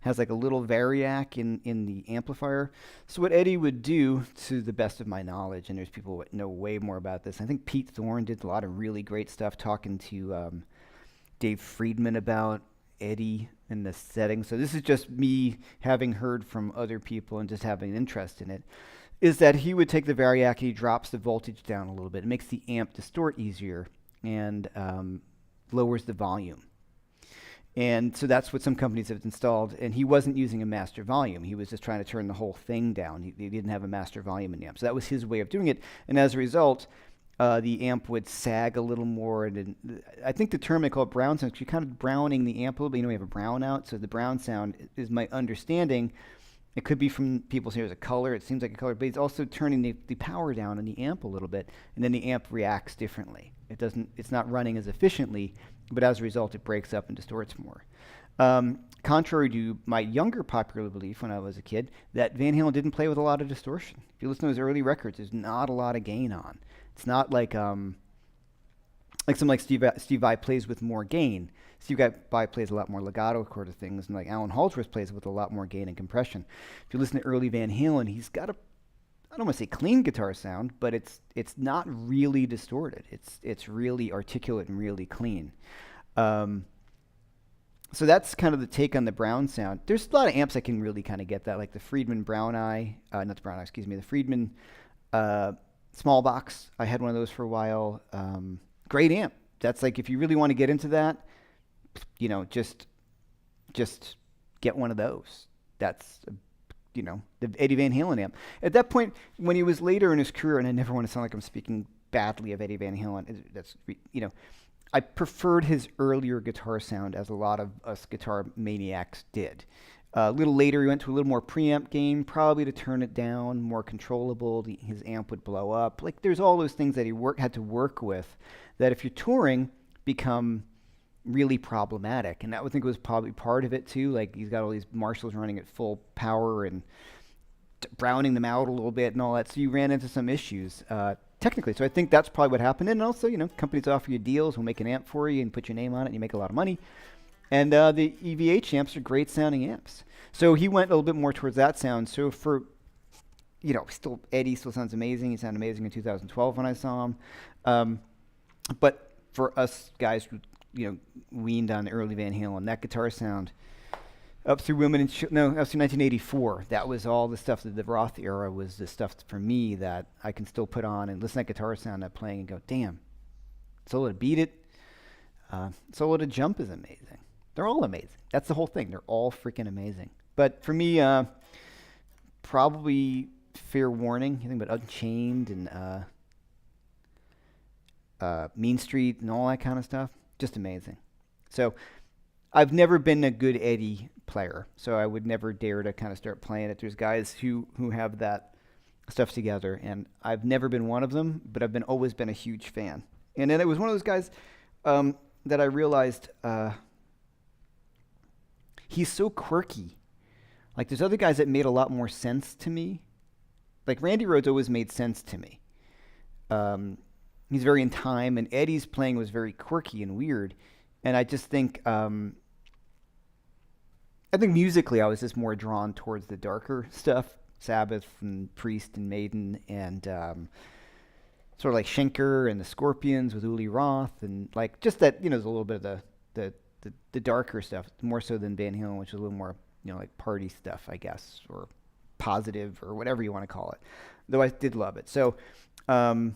has like a little variac in the amplifier. So what Eddie would do, to the best of my knowledge, and there's people that know way more about this, I think Pete Thorne did a lot of really great stuff talking to Dave Friedman about Eddie and the setting. So this is just me having heard from other people and just having an interest in it, is that he would take the variac, he drops the voltage down a little bit. It makes the amp distort easier and lowers the volume. And so that's what some companies have installed. And he wasn't using a master volume. He was just trying to turn the whole thing down. He didn't have a master volume in the amp. So that was his way of doing it. And as a result, the amp would sag a little more. And I think the term they call it Brown sound, because you're kind of browning the amp a little bit. We have a brown out. So the Brown sound is my understanding. It could be from people saying there's a color. It seems like a color. But it's also turning the power down on the amp a little bit. And then the amp reacts differently. It's not running as efficiently, but as a result, it breaks up and distorts more. Contrary to my younger popular belief when I was a kid, that Van Halen didn't play with a lot of distortion. If you listen to his early records, there's not a lot of gain on. It's not like Steve Vai plays with more gain. Steve Vai plays a lot more legato sort of things, and like Alan Holdsworth plays with a lot more gain and compression. If you listen to early Van Halen, he's got I don't want to say clean guitar sound, but it's not really distorted. It's really articulate and really clean. So that's kind of the take on the Brown sound. There's a lot of amps that can really kind of get that, like the Friedman the Friedman small box. I had one of those for a while. Great amp. That's like, if you really want to get into that, just get one of those. That's the Eddie Van Halen amp. At that point, when he was later in his career, and I never want to sound like I'm speaking badly of Eddie Van Halen, I preferred his earlier guitar sound, as a lot of us guitar maniacs did. A little later, he went to a little more preamp game, probably to turn it down, more controllable. His amp would blow up. Like, there's all those things that he had to work with, that if you're touring, become really problematic. And that, I think, was probably part of it too. Like, he's got all these Marshalls running at full power and browning them out a little bit and all that. So you ran into some issues technically. So I think that's probably what happened. And also, companies offer you deals, will make an amp for you and put your name on it, and you make a lot of money. And the EVH amps are great sounding amps. So he went a little bit more towards that sound. So for, Eddie still sounds amazing. He sounded amazing in 2012 when I saw him. But for us guys who, weaned on the early Van Halen, that guitar sound, up through up through 1984, that was all the stuff that the Roth era was the stuff for me that I can still put on and listen to that guitar sound, that playing, and go, damn, solo to beat it, solo to jump is amazing. They're all amazing. That's the whole thing. They're all freaking amazing. But for me, probably Fair Warning, I think about Unchained and Mean Street and all that kind of stuff, just amazing. So I've never been a good Eddie player, so I would never dare to kind of start playing it. There's guys who have that stuff together, and I've never been one of them, but I've always been a huge fan. And then it was one of those guys that I realized he's so quirky. Like, there's other guys that made a lot more sense to me. Like, Randy Rhoads always made sense to me. He's very in time, and Eddie's playing was very quirky and weird. And I just think, I think musically I was just more drawn towards the darker stuff, Sabbath and Priest and Maiden, and sort of like Schenker and the Scorpions with Uli Roth, and like just that, there's a little bit of the darker stuff, more so than Van Halen, which is a little more, like party stuff, I guess, or positive, or whatever you want to call it. Though I did love it. So, and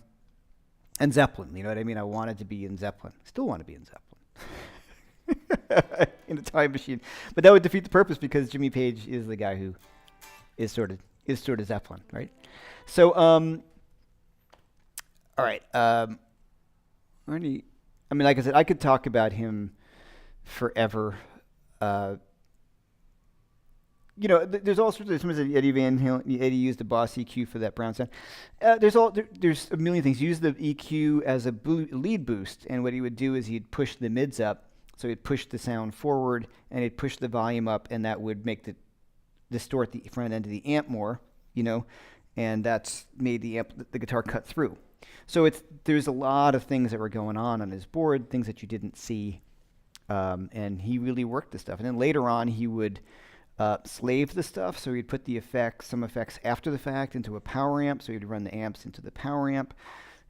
Zeppelin, you know what I mean? I wanted to be in Zeppelin. Still want to be in Zeppelin. In a time machine. But that would defeat the purpose, because Jimmy Page is the guy who is sort of Zeppelin, right? So, all right. Like I said, I could talk about him forever. There's all sorts of. Somebody said Eddie Van Halen. Eddie used the Boss EQ for that Brown sound. There's a million things. He used the EQ as a lead boost, and what he would do is he'd push the mids up, so he'd push the sound forward, and he'd push the volume up, and that would make distort the front end of the amp more, and that's made the guitar cut through. So there's a lot of things that were going on his board, things that you didn't see, and he really worked the stuff. And then later on, he would slave the stuff, so he'd put some effects after the fact into a power amp, so he'd run the amps into the power amp,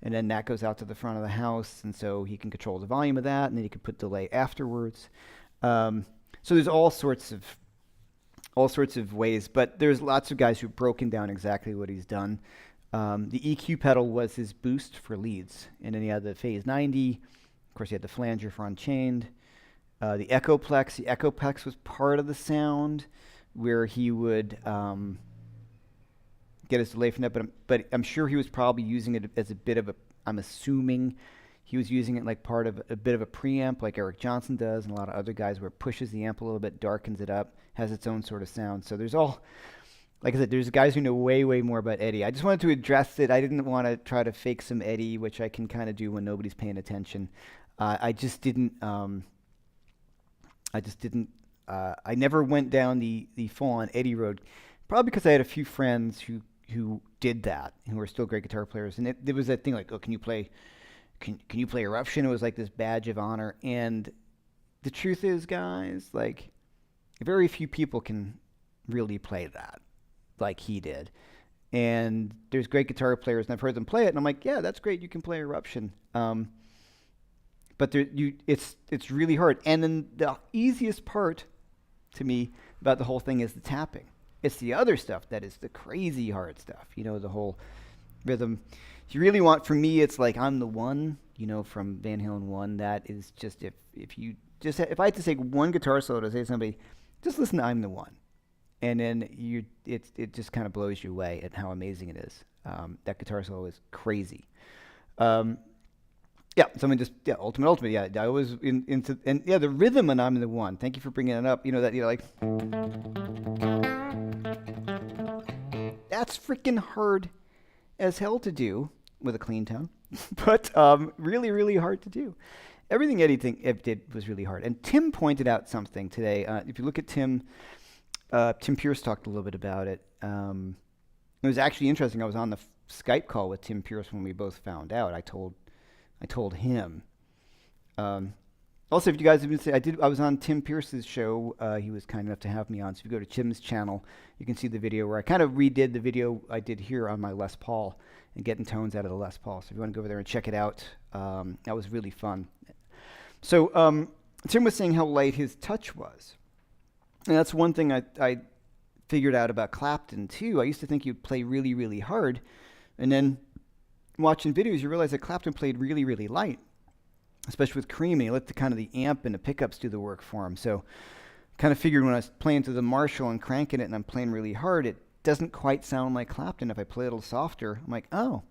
and then that goes out to the front of the house, and so he can control the volume of that, and then he could put delay afterwards. So there's all sorts of ways, but there's lots of guys who've broken down exactly what he's done. The EQ pedal was his boost for leads, and then he had the Phase 90. Of course, he had the flanger for Unchained. The Echoplex was part of the sound, where he would get his delay from that, but I'm sure he was probably using it as a bit of I'm assuming he was using it like part of a bit of a preamp, like Eric Johnson does, and a lot of other guys, where it pushes the amp a little bit, darkens it up, has its own sort of sound. So there's like I said, there's guys who know way, way more about Eddie. I just wanted to address it. I didn't want to try to fake some Eddie, which I can kind of do when nobody's paying attention. I never went down the full-on Eddie road, probably because I had a few friends who did that, who were still great guitar players. And there was that thing like, oh, can you play Eruption? It was like this badge of honor. And the truth is, guys, like, very few people can really play that like he did. And there's great guitar players, and I've heard them play it, and I'm like, yeah, that's great, you can play Eruption. But it's really hard. And then the easiest part to me about the whole thing is the tapping. It's the other stuff that is the crazy hard stuff. The whole rhythm. If you really want, for me, it's like I'm the One, from Van Halen 1. That is just, if I had to say one guitar solo to say to somebody, just listen to I'm the One. And then it just kind of blows you away at how amazing it is. That guitar solo is crazy. Ultimate. Yeah, I was into, and yeah, the rhythm and I'm the One. Thank you for bringing it up. That's freaking hard as hell to do with a clean tone, but really, really hard to do. Everything Eddie did was really hard. And Tim pointed out something today. If you look at Tim Pierce talked a little bit about it. It was actually interesting. I was on the Skype call with Tim Pierce when we both found out. I told him. Also, if you guys have been saying, I was on Tim Pierce's show. He was kind enough to have me on. So if you go to Tim's channel, you can see the video where I kind of redid the video I did here on my Les Paul and getting tones out of the Les Paul. So if you want to go over there and check it out, that was really fun. So Tim was saying how light his touch was. And that's one thing I figured out about Clapton, too. I used to think he'd play really, really hard. And then watching videos, you realize that Clapton played really, really light, especially with Cream. He let the amp and the pickups do the work for him. So kind of figured when I was playing through the Marshall and cranking it and I'm playing really hard, it doesn't quite sound like Clapton. If I play a little softer, I'm like, oh,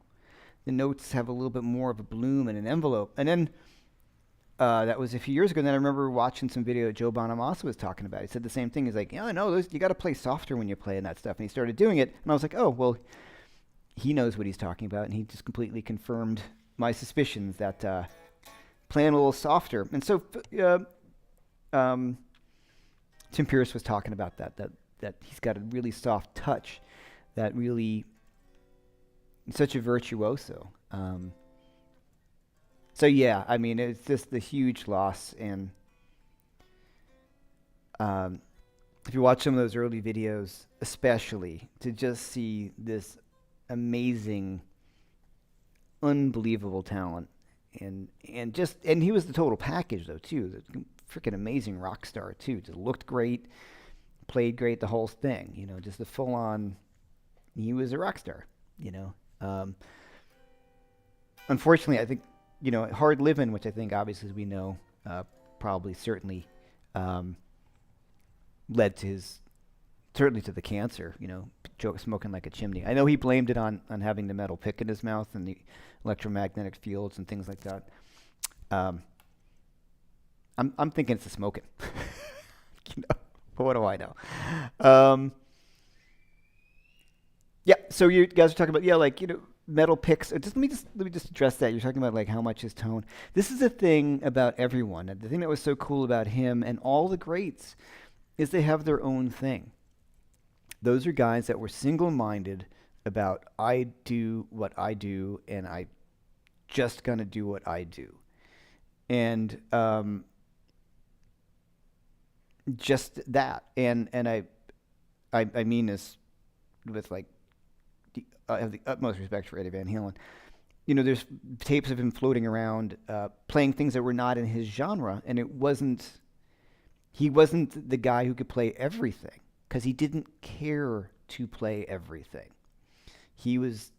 the notes have a little bit more of a bloom and an envelope. And then that was a few years ago, and then I remember watching some video Joe Bonamassa was talking about. He said the same thing. He's like, yeah, I know, you got to play softer when you're playing that stuff. And he started doing it, and I was like, oh, well, he knows what he's talking about, and he just completely confirmed my suspicions that playing a little softer. And so Tim Pierce was talking about that he's got a really soft touch, that really such a virtuoso. So yeah, I mean, it's just the huge loss. And if you watch some of those early videos, especially, to just see this amazing, unbelievable talent, and he was the total package though too. The freaking amazing rock star too. Just looked great, played great, the whole thing. You know, just the full on. He was a rock star. You know, unfortunately, I think, you know, hard living, which I think obviously, as we know, probably certainly led to certainly to the cancer. You know, smoking like a chimney. I know he blamed it on having the metal pick in his mouth and the electromagnetic fields and things like that. I'm thinking it's the smoking. You know, but what do I know? Yeah. So you guys are talking about, like, you know, metal picks. Let me just address that. You're talking about like how much his tone. This is a thing about everyone. The thing that was so cool about him and all the greats is they have their own thing. Those are guys that were single-minded about, I do what I do, and I just gonna do what I do. And just that. And I mean this with like I have the utmost respect for Eddie Van Halen. You know, there's tapes of him floating around, playing things that were not in his genre, and he wasn't the guy who could play everything, because he didn't care to play everything. He was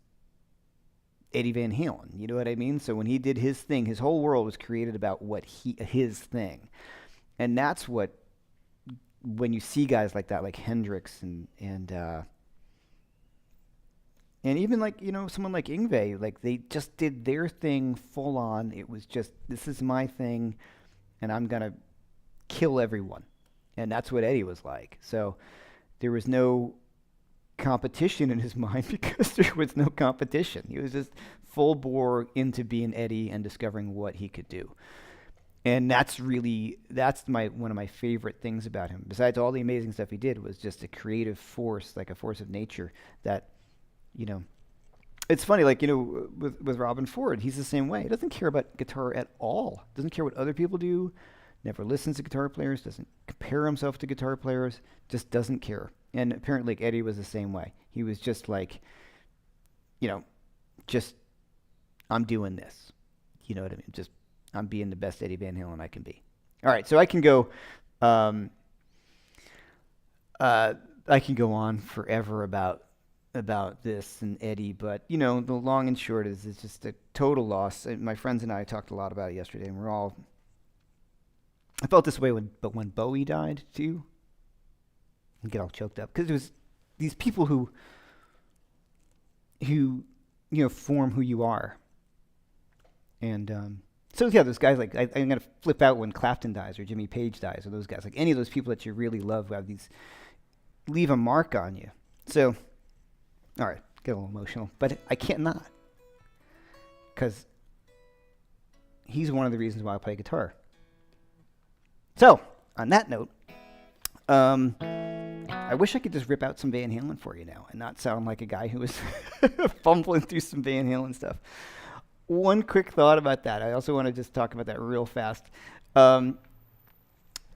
Eddie Van Halen, you know what I mean? So when he did his thing, his whole world was created about his thing. And that's what, when you see guys like that, like Hendrix and even, like, you know, someone like Yngwie, like, they just did their thing full on. It was just, this is my thing, and I'm going to kill everyone. And that's what Eddie was like. So there was no competition in his mind, because there was no competition. He was just full bore into being Eddie and discovering what he could do. And that's one of my favorite things about him. Besides all the amazing stuff he did, was just a creative force, like a force of nature that, you know, it's funny, like, you know, with Robin Ford, he's the same way. He doesn't care about guitar at all. Doesn't care what other people do. Never listens to guitar players. Doesn't compare himself to guitar players. Just doesn't care. And apparently, like, Eddie was the same way. He was just like, you know, just, I'm doing this. You know what I mean? Just, I'm being the best Eddie Van Halen I can be. All right, so I can go on forever about this and Eddie, but, you know, the long and short is it's just a total loss. And my friends and I talked a lot about it yesterday, and I felt this way when Bowie died too. I get all choked up, because it was these people who you know, form who you are. And so yeah, those guys, like, I'm gonna flip out when Clapton dies or Jimmy Page dies, or those guys, like any of those people that you really love, who have these, leave a mark on you. So, all right, get a little emotional, but I can't not, because he's one of the reasons why I play guitar. So, on that note, I wish I could just rip out some Van Halen for you now and not sound like a guy who was fumbling through some Van Halen stuff. One quick thought about that. I also want to just talk about that real fast. And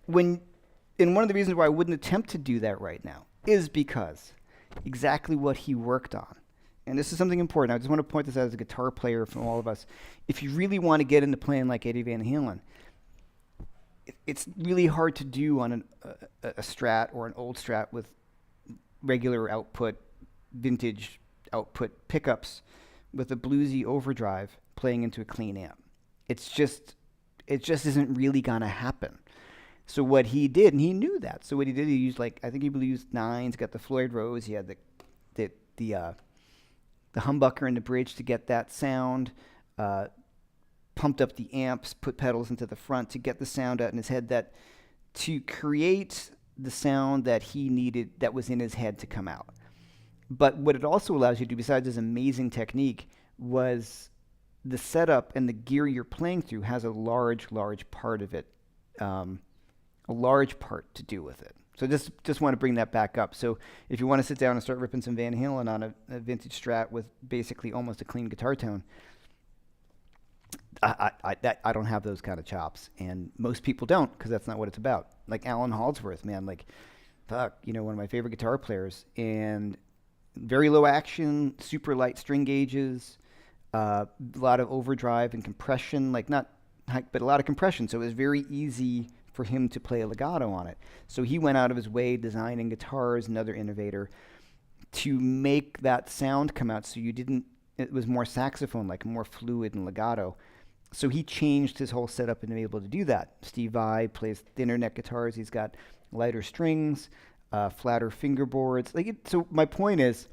one of the reasons why I wouldn't attempt to do that right now is because exactly what he worked on. And this is something important. I just want to point this out as a guitar player from all of us. If you really want to get into playing like Eddie Van Halen, it's really hard to do on a Strat or an old Strat with regular output, vintage output pickups with a bluesy overdrive playing into a clean amp. It just isn't really gonna happen. So what he did, and he knew that. So what he did, he used, like, I think he used nines, got the Floyd Rose. He had the humbucker in the bridge to get that sound. Pumped up the amps, put pedals into the front to get the sound out in his head, to create the sound that he needed, that was in his head, to come out. But what it also allows you to do, besides this amazing technique, was the setup and the gear you're playing through has a large part of it, a large part to do with it. So just want to bring that back up. So if you want to sit down and start ripping some Van Halen on a vintage Strat with basically almost a clean guitar tone, I don't have those kind of chops, and most people don't, because that's not what it's about. Like Alan Halsworth, man, like, fuck, one of my favorite guitar players, and very low action, super light string gauges, a lot of overdrive and compression, like not high, but a lot of compression. So it was very easy for him to play a legato on it. So he went out of his way designing guitars, another innovator, to make that sound come out. So it was more saxophone, like more fluid and legato. So he changed his whole setup and been able to do that. Steve Vai plays thinner neck guitars. He's got lighter strings, flatter fingerboards. So my point is,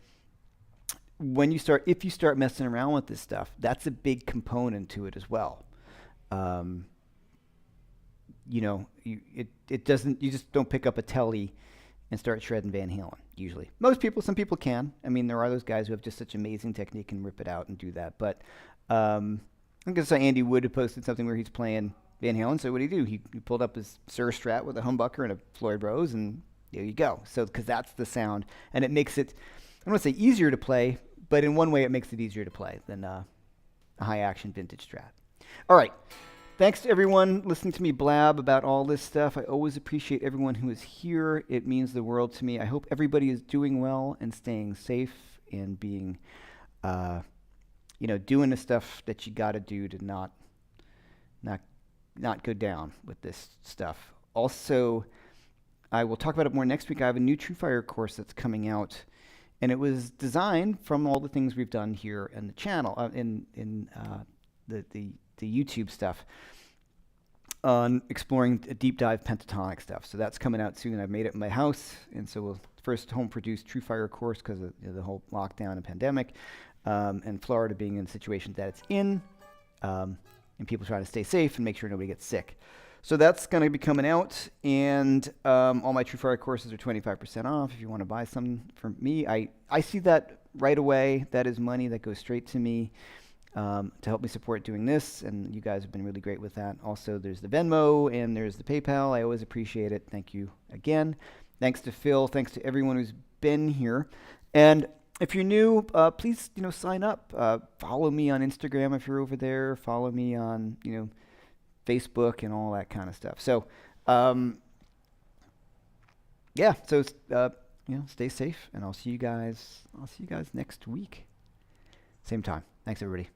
if you start messing around with this stuff, that's a big component to it as well. You just don't pick up a telly and start shredding Van Halen, usually. Some people can. I mean, there are those guys who have just such amazing technique and rip it out and do that. But I'm going to say Andy Wood had posted something where he's playing Van Halen. So what did he do? He pulled up his Sir Strat with a humbucker and a Floyd Rose, and there you go. So because that's the sound, and it makes it, I don't want to say easier to play, but in one way it makes it easier to play than a high action vintage Strat. All right. Thanks to everyone listening to me blab about all this stuff. I always appreciate everyone who is here. It means the world to me. I hope everybody is doing well and staying safe and being, doing the stuff that you got to do to not go down with this stuff. Also, I will talk about it more next week. I have a new TrueFire course that's coming out, and it was designed from all the things we've done here in the channel, in the YouTube stuff, on exploring deep dive pentatonic stuff. So that's coming out soon. I've made it in my house, and so we'll first home produced TrueFire course because of the whole lockdown and pandemic, and Florida being in the situation that it's in, and people trying to stay safe and make sure nobody gets sick. So that's going to be coming out, and all my TrueFire courses are 25% off if you want to buy some from me. I see that right away. That is money that goes straight to me. To help me support doing this, and you guys have been really great with that. Also, there's the Venmo and there's the PayPal. I always appreciate it. Thank you again. Thanks to Phil. Thanks to everyone who's been here. And if you're new, please sign up. Follow me on Instagram if you're over there. Follow me on Facebook and all that kind of stuff. So stay safe, and I'll see you guys next week, same time. Thanks everybody.